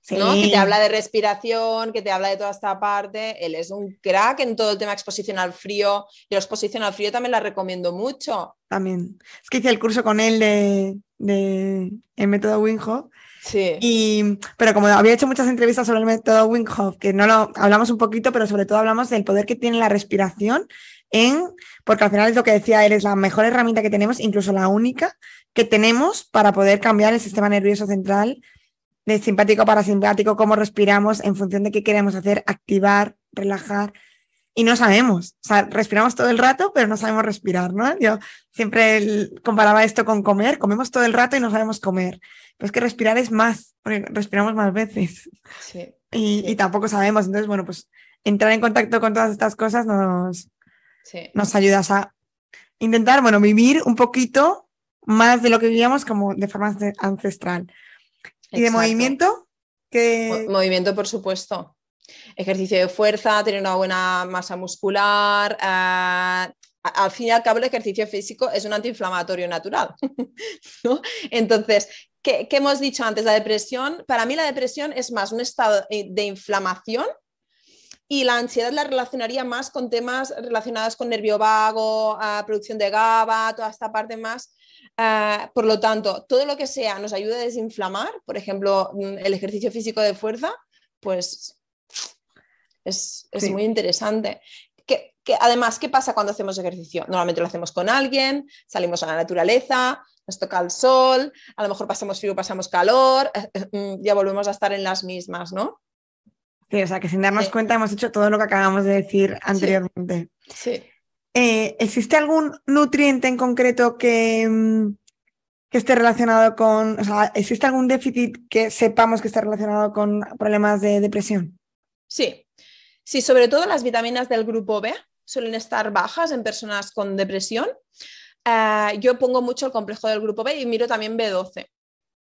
sí. ¿no? Que te habla de respiración, que te habla de toda esta parte. Él es un crack en todo el tema de exposición al frío. Y la exposición al frío también la recomiendo mucho. También. Es que hice el curso con él de el método Wim Hof. Sí. Pero como había hecho muchas entrevistas sobre el método Wim Hof, que no lo hablamos un poquito, pero sobre todo hablamos del poder que tiene la respiración porque al final es lo que decía él, es la mejor herramienta que tenemos, incluso la única que tenemos para poder cambiar el sistema nervioso central de simpático a parasimpático, cómo respiramos en función de qué queremos hacer, activar, relajar. Y no sabemos, o sea, respiramos todo el rato, pero no sabemos respirar, ¿no? Yo siempre comparaba esto con comer, comemos todo el rato y no sabemos comer. Pero es que respirar es más, porque respiramos más veces. Sí. Y tampoco sabemos. Entonces, bueno, pues entrar en contacto con todas estas cosas nos ayuda a intentar, bueno, vivir un poquito más de lo que vivíamos como de forma ancestral. ¿Y de movimiento? Movimiento, por supuesto. Ejercicio de fuerza, tener una buena masa muscular. Al fin y al cabo, el ejercicio físico es un antiinflamatorio natural, ¿no? Entonces, ¿qué hemos dicho antes? La depresión, para mí la depresión es más un estado de inflamación y la ansiedad la relacionaría más con temas relacionados con nervio vago, producción de GABA, toda esta parte más. Por lo tanto, todo lo que sea nos ayude a desinflamar, por ejemplo, el ejercicio físico de fuerza, pues es muy interesante. Que además, ¿qué pasa cuando hacemos ejercicio? Normalmente lo hacemos con alguien, salimos a la naturaleza, nos toca el sol, a lo mejor pasamos frío, pasamos calor, ya volvemos a estar en las mismas, ¿no? Sí, o sea, que sin darnos cuenta hemos hecho todo lo que acabamos de decir anteriormente. Sí. ¿Existe algún nutriente en concreto que esté relacionado con, o sea, ¿existe algún déficit que sepamos que está relacionado con problemas de depresión? Sí, sobre todo las vitaminas del grupo B suelen estar bajas en personas con depresión. Yo pongo mucho el complejo del grupo B y miro también B12,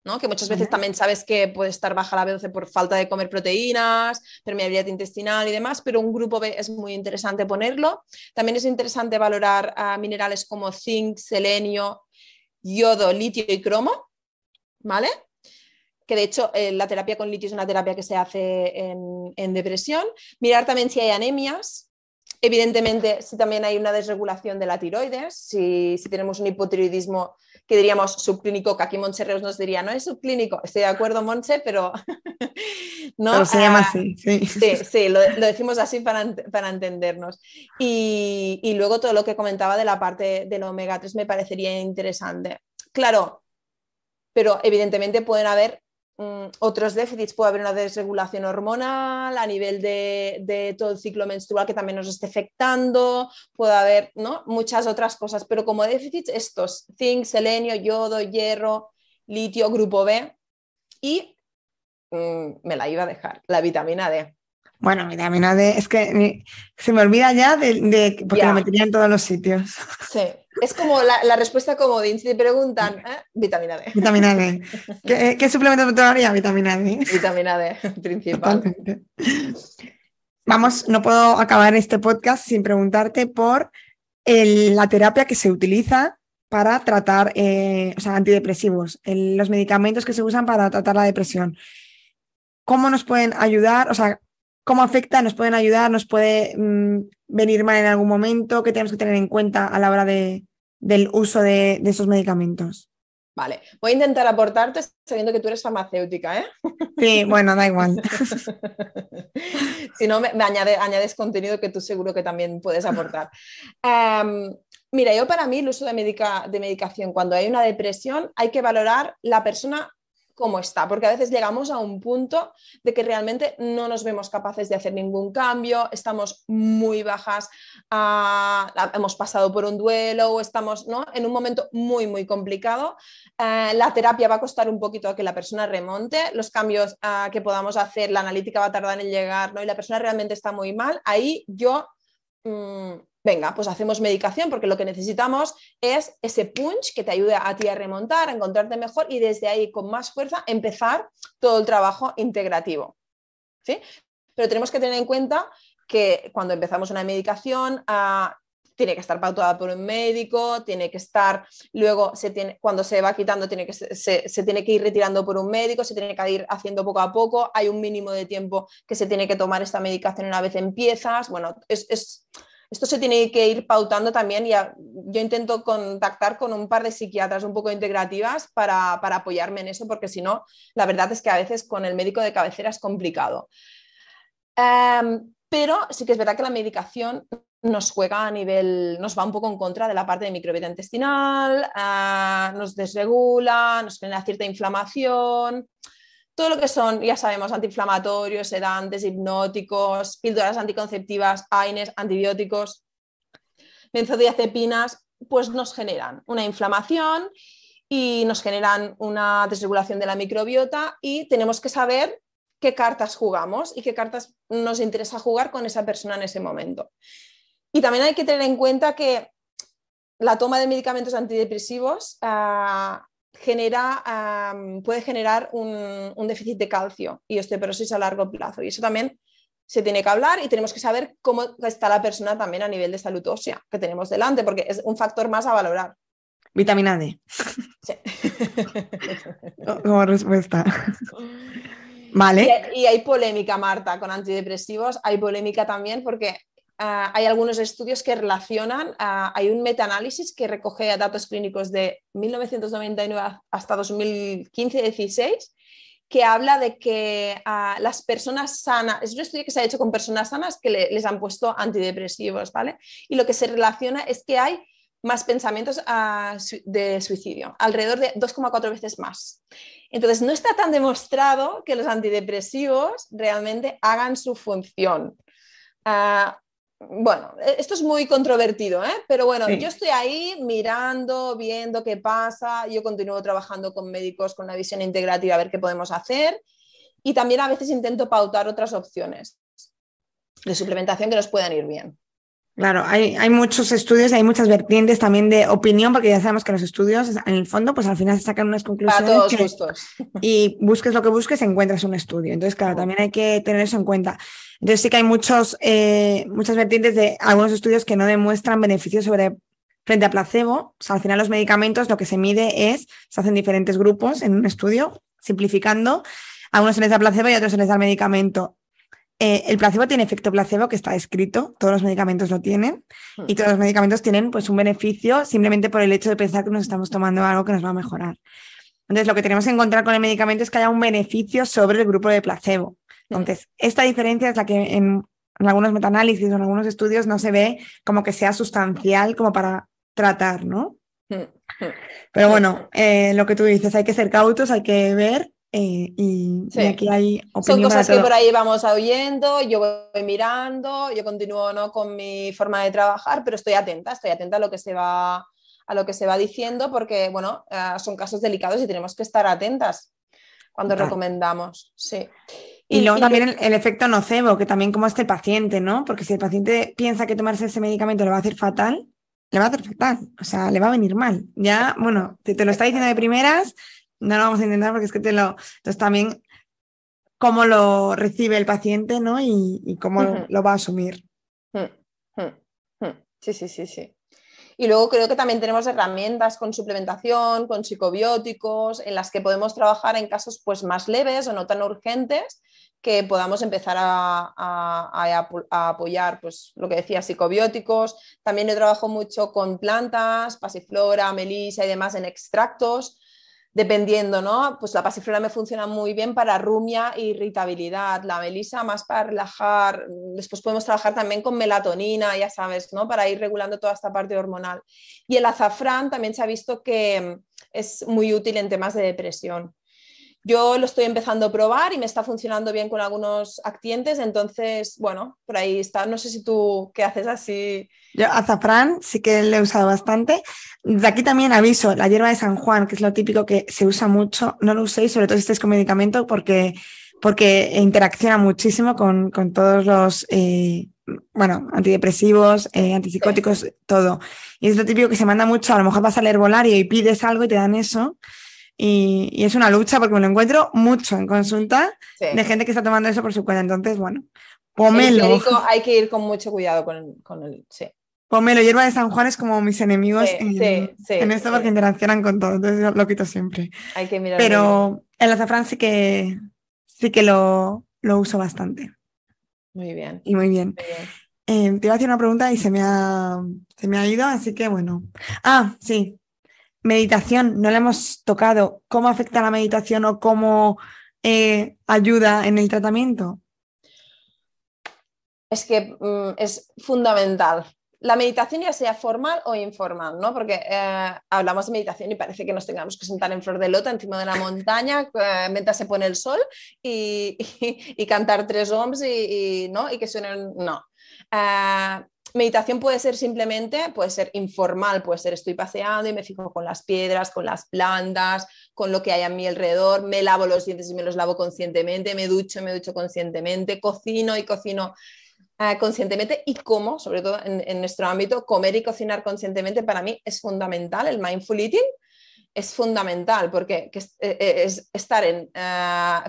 ¿no? Que muchas veces también sabes que puede estar baja la B12 por falta de comer proteínas, permeabilidad intestinal y demás, pero un grupo B es muy interesante ponerlo. También es interesante valorar minerales como zinc, selenio, yodo, litio y cromo, ¿vale? Que de hecho la terapia con litio es una terapia que se hace en depresión. Mirar también si hay anemias. Evidentemente, si también hay una desregulación de la tiroides, si tenemos un hipotiroidismo que diríamos subclínico, que aquí Montse Reus nos diría, no es subclínico, estoy de acuerdo, Montse, pero no. Pero se llama así, sí. Sí, lo decimos así para entendernos. Y luego todo lo que comentaba de la parte del omega 3 me parecería interesante. Claro, pero evidentemente pueden haber otros déficits, puede haber una desregulación hormonal a nivel de todo el ciclo menstrual que también nos esté afectando, puede haber, ¿no?, muchas otras cosas, pero como déficits estos, zinc, selenio, yodo, hierro, litio, grupo B y me la iba a dejar, la vitamina D. Bueno, vitamina D, es que se me olvida ya porque lo metería en todos los sitios. Sí, es como la respuesta comodín. Si te preguntan, vitamina D. Vitamina D. ¿Qué suplemento me tomaría? Vitamina D. Vitamina D, principal. Totalmente. Vamos, no puedo acabar este podcast sin preguntarte por la terapia que se utiliza para tratar, o sea, antidepresivos, los medicamentos que se usan para tratar la depresión. ¿Cómo nos pueden ayudar? O sea, ¿cómo afecta? ¿Nos pueden ayudar? ¿Nos puede venir mal en algún momento? ¿Qué tenemos que tener en cuenta a la hora del uso de esos medicamentos? Vale, voy a intentar aportarte sabiendo que tú eres farmacéutica, ¿eh? Sí, bueno, da igual. Si no, me añades contenido que tú seguro que también puedes aportar. Mira, yo para mí el uso de medicación cuando hay una depresión hay que valorar la persona cómo está, porque a veces llegamos a un punto de que realmente no nos vemos capaces de hacer ningún cambio, estamos muy bajas, hemos pasado por un duelo o estamos, ¿no?, en un momento muy, muy complicado. La terapia va a costar un poquito a que la persona remonte, los cambios que podamos hacer, la analítica va a tardar en llegar, ¿no?, y la persona realmente está muy mal. Ahí yo... venga, pues hacemos medicación porque lo que necesitamos es ese punch que te ayude a ti a remontar, a encontrarte mejor y desde ahí con más fuerza empezar todo el trabajo integrativo, ¿sí? Pero tenemos que tener en cuenta que cuando empezamos una medicación tiene que estar pautada por un médico, tiene que estar, luego cuando se va quitando se tiene que ir retirando por un médico, se tiene que ir haciendo poco a poco, hay un mínimo de tiempo que se tiene que tomar esta medicación una vez empiezas, bueno, esto se tiene que ir pautando también y yo intento contactar con un par de psiquiatras un poco integrativas para apoyarme en eso, porque si no, la verdad es que a veces con el médico de cabecera es complicado. Pero sí que es verdad que la medicación nos juega nos va un poco en contra de la parte de microbiota intestinal, nos desregula, nos genera cierta inflamación. Todo lo que son, ya sabemos, antiinflamatorios, sedantes, hipnóticos, píldoras anticonceptivas, AINES, antibióticos, benzodiazepinas, pues nos generan una inflamación y nos generan una desregulación de la microbiota y tenemos que saber qué cartas jugamos y qué cartas nos interesa jugar con esa persona en ese momento. Y también hay que tener en cuenta que la toma de medicamentos antidepresivos puede generar un déficit de calcio y osteoporosis a largo plazo. Y eso también se tiene que hablar y tenemos que saber cómo está la persona también a nivel de salud ósea que tenemos delante, porque es un factor más a valorar. Vitamina D. Sí. Como respuesta. Vale. Y hay polémica, Marta, con antidepresivos. Hay polémica también porque hay algunos estudios que relacionan, hay un metaanálisis que recoge datos clínicos de 1999 hasta 2015-16 que habla de que las personas sanas, es un estudio que se ha hecho con personas sanas que les han puesto antidepresivos, ¿vale? Y lo que se relaciona es que hay más pensamientos de suicidio, alrededor de 2,4 veces más. Entonces, no está tan demostrado que los antidepresivos realmente hagan su función. Bueno, esto es muy controvertido, ¿eh? Pero bueno, sí. Yo estoy ahí mirando, viendo qué pasa, yo continúo trabajando con médicos con una visión integrativa a ver qué podemos hacer y también a veces intento pautar otras opciones de suplementación que nos puedan ir bien. Claro, hay muchos estudios, hay muchas vertientes también de opinión, porque ya sabemos que los estudios, en el fondo, pues al final se sacan unas conclusiones. Para todos gustos. Y busques lo que busques, encuentras un estudio. Entonces, claro, también hay que tener eso en cuenta. Entonces sí que hay muchas vertientes de algunos estudios que no demuestran beneficios frente a placebo. O sea, al final los medicamentos lo que se mide se hacen diferentes grupos en un estudio, simplificando. A algunos se les da placebo y a otros se les da el medicamento. El placebo tiene efecto placebo, que está escrito, todos los medicamentos lo tienen y todos los medicamentos tienen pues un beneficio simplemente por el hecho de pensar que nos estamos tomando algo que nos va a mejorar. Entonces, lo que tenemos que encontrar con el medicamento es que haya un beneficio sobre el grupo de placebo. Entonces, esta diferencia es la que en algunos metaanálisis o en algunos estudios no se ve como que sea sustancial como para tratar, ¿no? Pero bueno, lo que tú dices, hay que ser cautos, hay que ver y aquí hay opinión. Son cosas que por ahí vamos oyendo, yo voy mirando, yo continúo, ¿no?, con mi forma de trabajar, pero estoy atenta a lo que se va diciendo porque, bueno, son casos delicados y tenemos que estar atentas cuando recomendamos. Sí. Y luego también el efecto nocebo, que también como esté el paciente, ¿no? Porque si el paciente piensa que tomarse ese medicamento le va a hacer fatal, o sea, le va a venir mal. Ya, bueno, si te lo está diciendo de primeras, no lo vamos a intentar porque es que entonces también cómo lo recibe el paciente, ¿no? Y cómo lo va a asumir. Sí. Y luego creo que también tenemos herramientas con suplementación, con psicobióticos, en las que podemos trabajar en casos pues, más leves o no tan urgentes, que podamos empezar a apoyar, pues lo que decía, psicobióticos. También yo trabajo mucho con plantas, pasiflora, melisa y demás en extractos, dependiendo, ¿no? Pues la pasiflora me funciona muy bien para rumia e irritabilidad, la melisa más para relajar, después podemos trabajar también con melatonina, ya sabes, ¿no? Para ir regulando toda esta parte hormonal. Y el azafrán también se ha visto que es muy útil en temas de depresión. Yo lo estoy empezando a probar y me está funcionando bien con algunos actientes, entonces, bueno, por ahí está. No sé si tú qué haces así. Yo azafrán sí que lo he usado bastante. De aquí también aviso, la hierba de San Juan, que es lo típico que se usa mucho, no lo uséis, sobre todo si estáis con medicamento, porque interacciona muchísimo con todos los antidepresivos, antipsicóticos, sí, todo. Y es lo típico que se manda mucho, a lo mejor vas al herbolario y pides algo y te dan eso. Y es una lucha porque me lo encuentro mucho en consulta, sí, de gente que está tomando eso por su cuenta. Entonces, bueno, pomelo. El clérigo hay que ir con mucho cuidado con el sí. Pomelo, hierba de San Juan es como mis enemigos en esto porque sí, interaccionan con todo, entonces yo lo quito siempre. Hay que mirar. Pero el azafrán sí que lo uso bastante. Muy bien. Y muy bien. Te iba a hacer una pregunta y se me ha ido, así que bueno. Ah, sí. Meditación, no la hemos tocado. ¿Cómo afecta la meditación o cómo ayuda en el tratamiento? Es que es fundamental. La meditación, ya sea formal o informal, ¿no? Porque hablamos de meditación y parece que nos tengamos que sentar en flor de lota encima de la montaña mientras se pone el sol y cantar 3 ohms ¿no? Y que suenen... No. Meditación puede ser simplemente, puede ser informal, puede ser estoy paseando y me fijo con las piedras, con las plantas, con lo que hay a mi alrededor, me lavo los dientes y me los lavo conscientemente, me ducho conscientemente, cocino y cocino conscientemente, y como, sobre todo en nuestro ámbito, comer y cocinar conscientemente para mí es fundamental. El mindful eating es fundamental porque es estar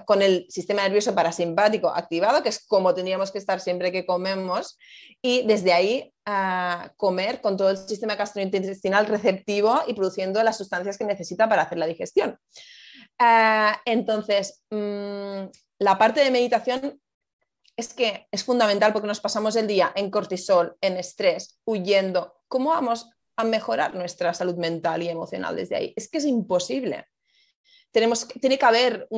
con el sistema nervioso parasimpático activado, que es como tendríamos que estar siempre que comemos, y desde ahí comer con todo el sistema gastrointestinal receptivo y produciendo las sustancias que necesita para hacer la digestión. Entonces, la parte de meditación es que es fundamental porque nos pasamos el día en cortisol, en estrés, huyendo. ¿Cómo vamos a mejorar nuestra salud mental y emocional desde ahí? Es que es imposible. Tiene que haber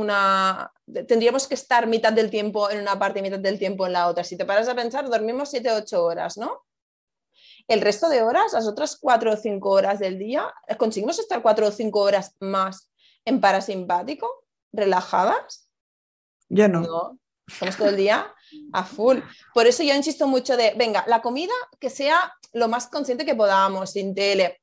tendríamos que estar mitad del tiempo en una parte y mitad del tiempo en la otra. Si te paras a pensar, dormimos 7 o 8 horas, ¿no? El resto de horas, las otras 4 o 5 horas del día, ¿conseguimos estar 4 o 5 horas más en parasimpático, relajadas? Yo no. No, estamos todo el día a full. Por eso yo insisto mucho venga, la comida que sea lo más consciente que podamos, sin tele,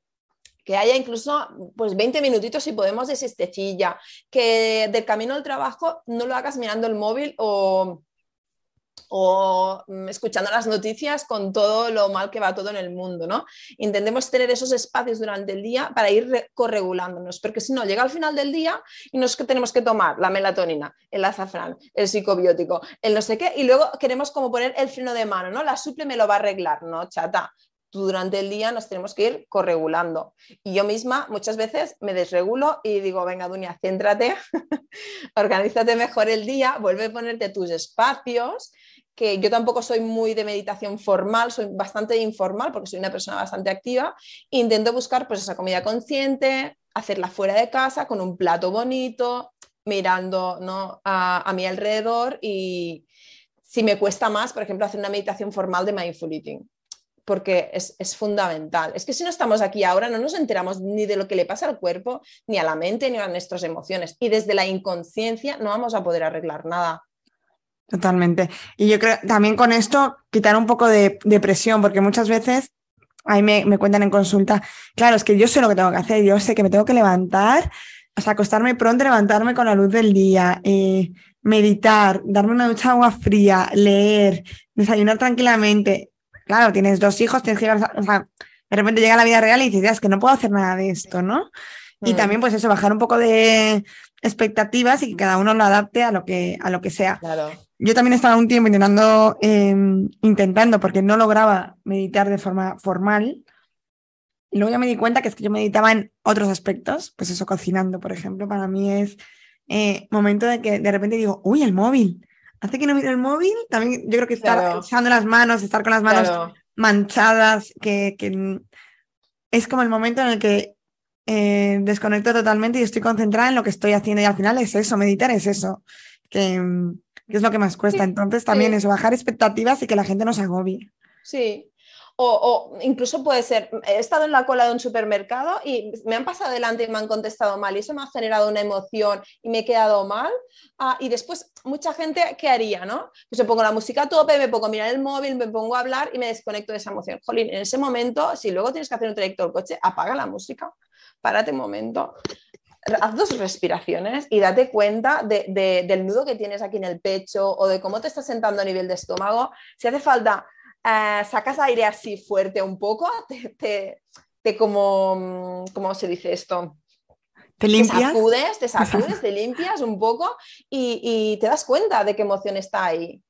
que haya incluso pues 20 minutitos si podemos de siestecilla, que del camino al trabajo no lo hagas mirando el móvil o escuchando las noticias con todo lo mal que va todo en el mundo, ¿no? Intentemos tener esos espacios durante el día para ir corregulándonos, porque si no, llega al final del día y nos tenemos que tomar la melatonina, el azafrán, el psicobiótico, el no sé qué, y luego queremos como poner el freno de mano, ¿no? La suple me lo va a arreglar, ¿no, chata? Durante el día nos tenemos que ir corregulando. Y yo misma muchas veces me desregulo y digo, venga, Dunia, céntrate, organízate mejor el día, vuelve a ponerte tus espacios, que yo tampoco soy muy de meditación formal, soy bastante informal porque soy una persona bastante activa. Intento buscar pues esa comida consciente, hacerla fuera de casa con un plato bonito, mirando, ¿no? a mi alrededor, y si me cuesta más, por ejemplo, hacer una meditación formal de mindful eating, porque es fundamental. Es que si no estamos aquí ahora no nos enteramos ni de lo que le pasa al cuerpo, ni a la mente, ni a nuestras emociones, y desde la inconsciencia no vamos a poder arreglar nada. Totalmente. Y yo creo también con esto quitar un poco de presión, porque muchas veces ahí me cuentan en consulta, claro, es que yo sé lo que tengo que hacer, yo sé que me tengo que levantar, o sea, acostarme pronto, levantarme con la luz del día, meditar, darme una ducha de agua fría, leer, desayunar tranquilamente. Claro, tienes 2 hijos, tienes que llevar, o sea, de repente llega la vida real y dices, ya, es que no puedo hacer nada de esto, ¿no? Y también, pues eso, bajar un poco de expectativas y que cada uno lo adapte a lo que sea. Claro. Yo también estaba un tiempo intentando, porque no lograba meditar de forma formal, Y luego ya me di cuenta que es que yo meditaba en otros aspectos, pues eso, cocinando, por ejemplo, para mí es momento de que de repente digo, uy, el móvil. Hace que no miro el móvil, también yo creo que estar Claro, usando las manos, estar con las manos claro. manchadas, que es como el momento en el que desconecto totalmente y estoy concentrada en lo que estoy haciendo y al final es eso, meditar es eso, que es lo que más cuesta. Sí, Entonces también sí. eso, bajar expectativas y que la gente no se agobie. Sí. O incluso puede ser, he estado en la cola de un supermercado y me han pasado delante y me han contestado mal y eso me ha generado una emoción y me he quedado mal. Y después, mucha gente, ¿qué haría? ¿No? Pues me pongo la música a tope, me pongo a mirar el móvil, me pongo a hablar y me desconecto de esa emoción. Jolín, en ese momento, si luego tienes que hacer un trayecto al coche, apaga la música, párate un momento, haz 2 respiraciones y date cuenta del nudo que tienes aquí en el pecho o de cómo te estás sentando a nivel de estómago. Si hace falta, sacas aire así fuerte un poco, ¿cómo se dice esto? ¿Te limpias? Te sacudes, te limpias un poco y te das cuenta de qué emoción está ahí.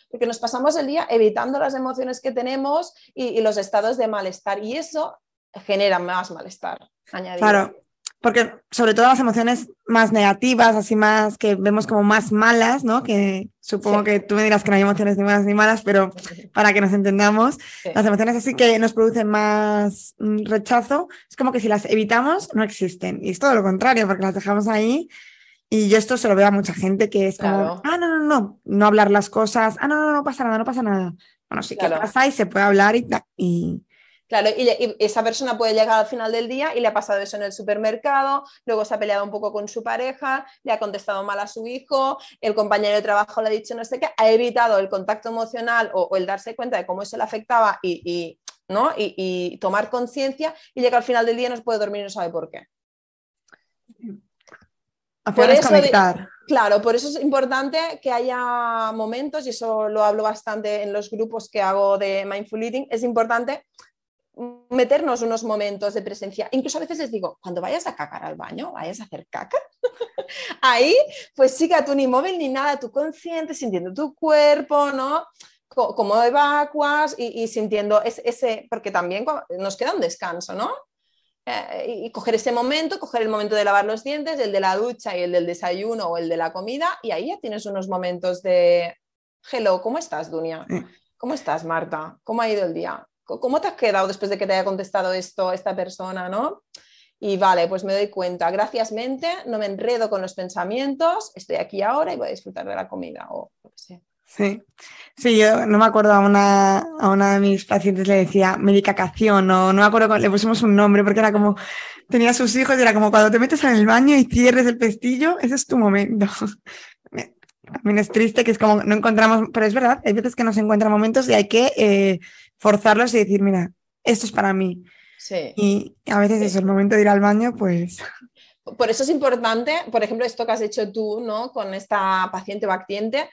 Porque nos pasamos el día evitando las emociones que tenemos y los estados de malestar y eso genera más malestar añadido. Claro, porque sobre todo las emociones más negativas, así más que vemos como más malas, ¿no? Que supongo Sí. que tú me dirás que no hay emociones ni buenas ni malas, pero para que nos entendamos, Sí. las emociones así que nos producen más rechazo, es como que si las evitamos no existen. Y es todo lo contrario, porque las dejamos ahí. Y yo esto se lo veo a mucha gente que es como, Claro, no hablar las cosas, no, no, no pasa nada, no pasa nada. Bueno, sí que claro. pasa y se puede hablar y Claro, y esa persona puede llegar al final del día y le ha pasado eso en el supermercado, luego se ha peleado un poco con su pareja, le ha contestado mal a su hijo, el compañero de trabajo le ha dicho no sé qué, ha evitado el contacto emocional o el darse cuenta de cómo eso le afectaba ¿no? y tomar conciencia y llega al final del día y no se puede dormir y no sabe por qué. al Por final es eso, conectar. claro, por eso es importante que haya momentos, y eso lo hablo bastante en los grupos que hago de Mindful Eating, es importante meternos unos momentos de presencia. Incluso a veces les digo, cuando vayas a cagar al baño, vayas a hacer caca, ahí pues sí que tú ni móvil ni nada, tú consciente, sintiendo tu cuerpo, ¿no? Cómo evacuas y sintiendo ese, porque también nos queda un descanso, ¿no? Y coger ese momento, coger el momento de lavar los dientes, el de la ducha y el del desayuno o el de la comida, y ahí ya tienes unos momentos de hello, ¿cómo estás, Dunia? Sí. ¿Cómo estás, Marta? ¿Cómo ha ido el día? ¿Cómo te has quedado después de que te haya contestado esto esta persona, ¿no? Y vale, pues me doy cuenta, gracias mente, no me enredo con los pensamientos, estoy aquí ahora y voy a disfrutar de la comida o lo que sea. Sí, sí, yo no me acuerdo a una de mis pacientes le decía medicación o no me acuerdo, le pusimos un nombre porque era como, tenía sus hijos y era como cuando te metes en el baño y cierres el pestillo, ese es tu momento. También es triste que es como no encontramos, pero es verdad, hay veces que no se encuentran momentos y hay que forzarlos y decir, mira, esto es para mí. Sí, Y a veces es sí. el momento de ir al baño, pues Por eso es importante, por ejemplo, esto que has hecho tú, ¿no? Con esta paciente o actiente,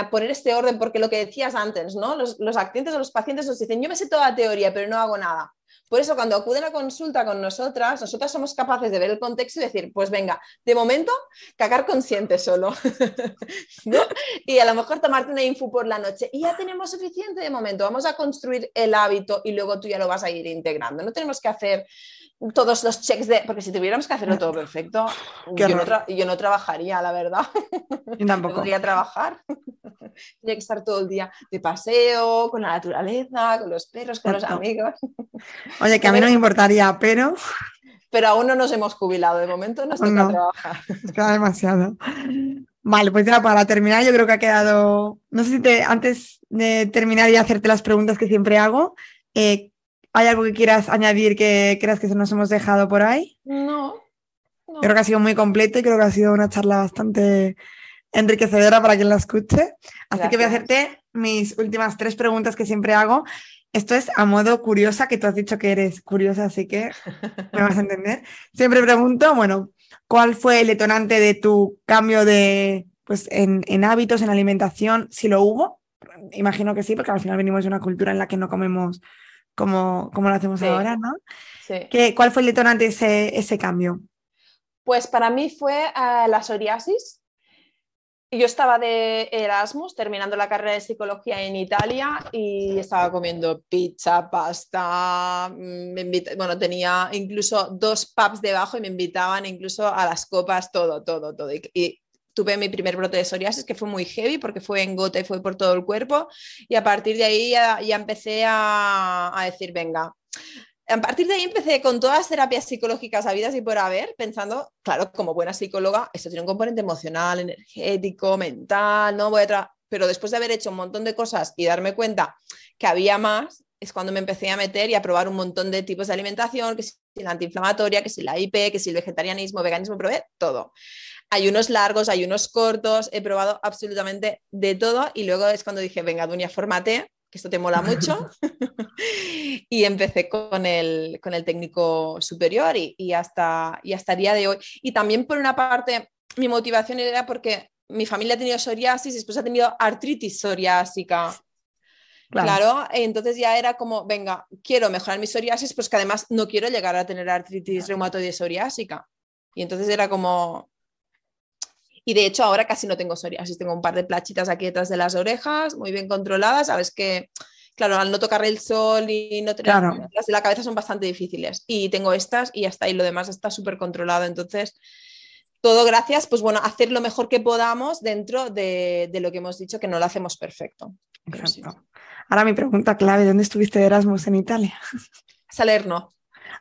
poner este orden, porque lo que decías antes, ¿no? Los actientes o los pacientes nos dicen, yo me sé toda la teoría, pero no hago nada. Por eso, cuando acuden a consulta con nosotras somos capaces de ver el contexto y decir, pues venga, de momento, cagar consciente solo, ¿no? Y a lo mejor tomarte una info por la noche y ya tenemos suficiente de momento, vamos a construir el hábito y luego tú ya lo vas a ir integrando. No tenemos que hacer todos los checks porque si tuviéramos que hacerlo todo perfecto, qué horror. yo no trabajaría, la verdad. Yo No tampoco. podría trabajar. Tendría que estar todo el día de paseo, con la naturaleza, con los perros, con los Exacto. amigos. Oye, que a mí no me importaría, Pero aún no nos hemos jubilado, de momento nos toca no, trabajar. es queda demasiado. Vale, pues ya para terminar, yo creo que ha quedado. No sé si antes de terminar y hacerte las preguntas que siempre hago, ¿hay algo que quieras añadir que creas que se nos hemos dejado por ahí? No, Yo creo que ha no. sido muy completo y creo que ha sido una charla bastante enriquecedora para quien la escuche. Así que voy a Gracias. hacerte mis últimas 3 preguntas que siempre hago. Esto es a modo curiosa, que tú has dicho que eres curiosa, así que me vas a entender. Siempre pregunto, bueno, ¿cuál fue el detonante de tu cambio de, pues, en hábitos, en alimentación? Si lo hubo, imagino que sí, porque al final venimos de una cultura en la que no comemos como lo hacemos Sí, ahora, ¿no? sí. ¿Cuál fue el detonante ese cambio? Pues para mí fue la psoriasis. yo estaba de Erasmus terminando la carrera de psicología en Italia y estaba comiendo pizza, pasta, bueno, tenía incluso 2 pubs debajo y me invitaban incluso a las copas, todo. Y tuve mi primer brote de psoriasis que fue muy heavy porque fue en gota y fue por todo el cuerpo y a partir de ahí ya empecé a decir, venga. A partir de ahí empecé con todas las terapias psicológicas habidas y por haber, pensando, claro, como buena psicóloga, esto tiene un componente emocional, energético, mental, ¿no? Pero después de haber hecho un montón de cosas y darme cuenta que había más, es cuando me empecé a meter y a probar un montón de tipos de alimentación, que si la antiinflamatoria, que si la IP, que si el vegetarianismo, veganismo, probé todo. Hay unos largos, hay unos cortos, he probado absolutamente de todo y luego es cuando dije, venga, Dunia, fórmate, que esto te mola mucho. Y empecé con el técnico superior y hasta el día de hoy. Y también por una parte, mi motivación era porque mi familia ha tenido psoriasis y después ha tenido artritis psoriásica. Claro, entonces ya era como, venga, quiero mejorar mi psoriasis, pues que además no quiero llegar a tener artritis reumatoide psoriásica. Y entonces era como... Y de hecho ahora casi no tengo psoriasis, tengo un par de plachitas aquí detrás de las orejas, muy bien controladas, sabes que, claro, al no tocar el sol y no tener las de la cabeza son bastante difíciles. Y tengo estas y ya está, y lo demás está súper controlado. Entonces, todo gracias, pues bueno, hacer lo mejor que podamos dentro de lo que hemos dicho, que no lo hacemos perfecto. Exacto. Sí. Ahora mi pregunta clave, ¿dónde estuviste de Erasmus en Italia? Salerno.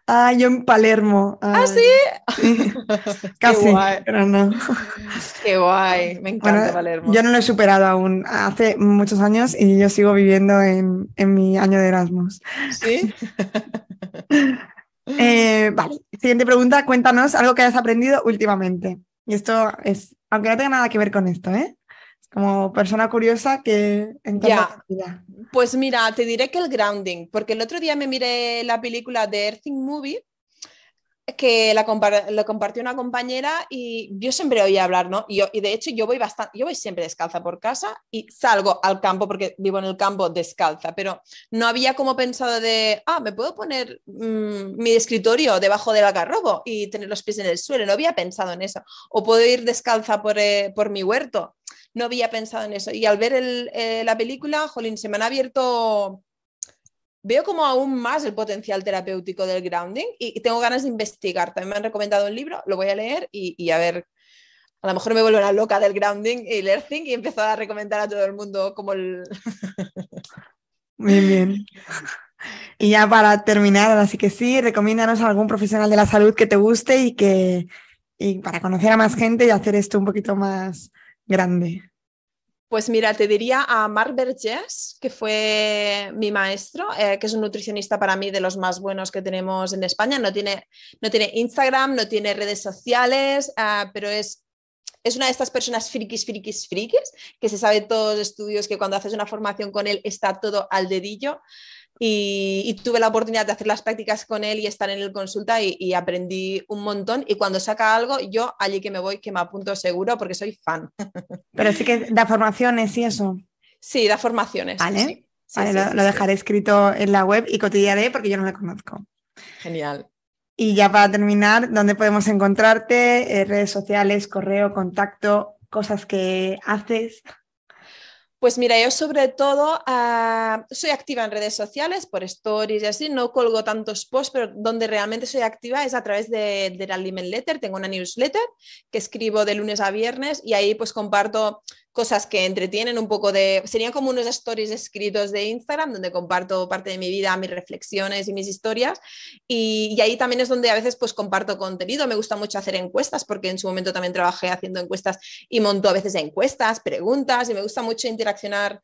Ah, yo en Palermo. ¿Ah, sí? Sí. Casi, qué guay. Pero no. Qué guay, me encanta Palermo. Yo no lo he superado aún, hace muchos años y yo sigo viviendo en mi año de Erasmus. ¿Sí? Vale, siguiente pregunta, cuéntanos algo que hayas aprendido últimamente. Y esto es, aunque no tenga nada que ver con esto, ¿eh? Como persona curiosa que encanta la vida. Pues mira, te diré que el grounding, porque el otro día me miré la película de Earthing Movie, que lo compartió una compañera y yo siempre oía hablar, ¿no? Y de hecho yo voy siempre descalza por casa y salgo al campo porque vivo en el campo descalza, pero no había como pensado de, me puedo poner mi escritorio debajo del algarrobo y tener los pies en el suelo, no había pensado en eso, o puedo ir descalza por mi huerto, no había pensado en eso. Y al ver la película, jolín, se me han abierto... Veo como aún más el potencial terapéutico del grounding y tengo ganas de investigar. También me han recomendado un libro, lo voy a leer y a ver, a lo mejor me vuelvo una loca del grounding y el earthing y empiezo a recomendar a todo el mundo como el... Bien, bien. Y ya para terminar, así que sí, recomiéndanos a algún profesional de la salud que te guste y para conocer a más gente y hacer esto un poquito más grande. Pues mira, te diría a Marc Vergés, que fue mi maestro, que es un nutricionista para mí de los más buenos que tenemos en España. No tiene Instagram, no tiene redes sociales, pero es una de estas personas frikis, que se sabe todos los estudios, que cuando haces una formación con él está todo al dedillo. Y tuve la oportunidad de hacer las prácticas con él y estar en el consulta y aprendí un montón. Y cuando saca algo, yo allí que me voy, que me apunto seguro porque soy fan. Pero sí que da formaciones y eso. Sí, da formaciones. Vale, sí. Vale, lo dejaré escrito en la web y cotillaré porque yo no la conozco. Genial. Y ya para terminar, ¿dónde podemos encontrarte? Redes sociales, correo, contacto, cosas que haces. Pues mira, yo sobre todo soy activa en redes sociales, por stories y así, no colgo tantos posts, pero donde realmente soy activa es a través de la Alimen Letter. Tengo una newsletter que escribo de lunes a viernes y ahí pues comparto cosas que entretienen un poco serían como unos stories escritos de Instagram donde comparto parte de mi vida, mis reflexiones y mis historias y ahí también es donde a veces pues comparto contenido. Me gusta mucho hacer encuestas porque en su momento también trabajé haciendo encuestas y monto a veces encuestas, preguntas y me gusta mucho interaccionar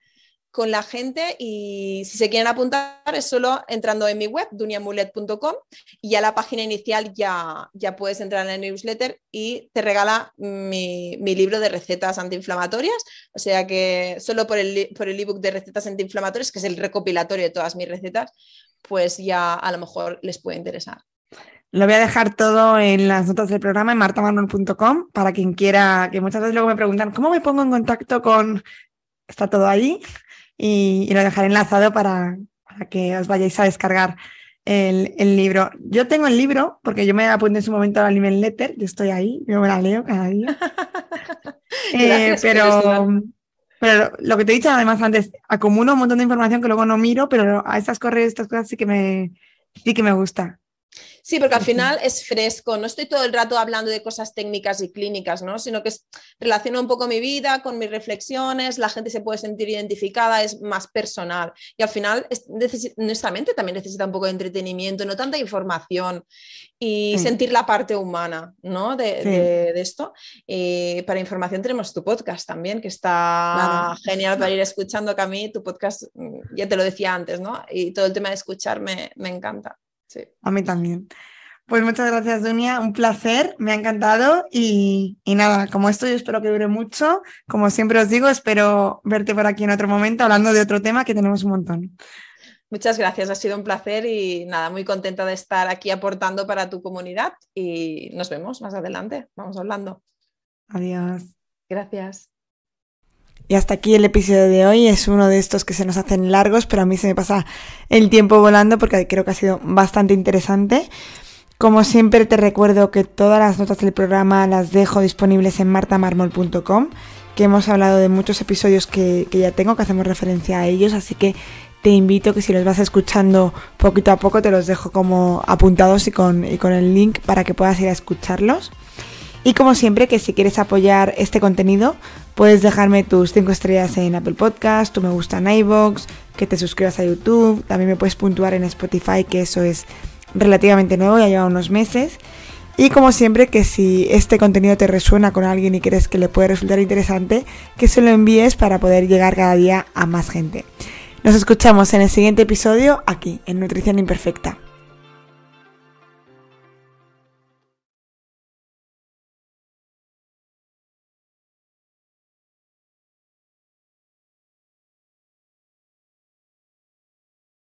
con la gente y si se quieren apuntar es solo entrando en mi web duniamulet.com y ya la página inicial ya puedes entrar en la newsletter y te regala mi libro de recetas antiinflamatorias, o sea que solo por el ebook de recetas antiinflamatorias, que es el recopilatorio de todas mis recetas, pues ya a lo mejor les puede interesar. Lo voy a dejar todo en las notas del programa en martamarmol.com para quien quiera, que muchas veces luego me preguntan ¿cómo me pongo en contacto con...? Está todo ahí. Y lo dejaré enlazado para que os vayáis a descargar el libro. Yo tengo el libro porque yo me apunté en su momento a la Alimen Letter, yo estoy ahí, yo me la leo cada día. Gracias por eso. Pero lo que te he dicho además antes, acumulo un montón de información que luego no miro, pero a estas cosas sí que me gusta. Sí, porque al final es fresco, no estoy todo el rato hablando de cosas técnicas y clínicas, ¿no? Sino que relaciono un poco mi vida con mis reflexiones, la gente se puede sentir identificada, es más personal. Y al final nuestra mente también necesita un poco de entretenimiento, no tanta información y sentir la parte humana, ¿no? de esto. Para información tenemos tu podcast también, que está genial para ir escuchando, que a mí tu podcast, ya te lo decía antes, ¿no? Y todo el tema de escuchar me encanta. Sí. A mí también. Pues muchas gracias, Dunia, un placer, me ha encantado y nada, como esto yo espero que dure mucho, como siempre os digo, espero verte por aquí en otro momento hablando de otro tema que tenemos un montón. Muchas gracias, ha sido un placer y nada, muy contenta de estar aquí aportando para tu comunidad y nos vemos más adelante, vamos hablando. Adiós. Gracias. Y hasta aquí el episodio de hoy, es uno de estos que se nos hacen largos, pero a mí se me pasa el tiempo volando porque creo que ha sido bastante interesante. Como siempre te recuerdo que todas las notas del programa las dejo disponibles en martamarmol.com, que hemos hablado de muchos episodios que ya tengo, que hacemos referencia a ellos, así que te invito que si los vas escuchando poquito a poco te los dejo como apuntados y con el link para que puedas ir a escucharlos. Y como siempre, que si quieres apoyar este contenido, puedes dejarme tus 5 estrellas en Apple Podcast, tu me gusta en iVoox, que te suscribas a YouTube, también me puedes puntuar en Spotify, que eso es relativamente nuevo, ya lleva unos meses. Y como siempre, que si este contenido te resuena con alguien y crees que le puede resultar interesante, que se lo envíes para poder llegar cada día a más gente. Nos escuchamos en el siguiente episodio aquí, en Nutrición Imperfecta.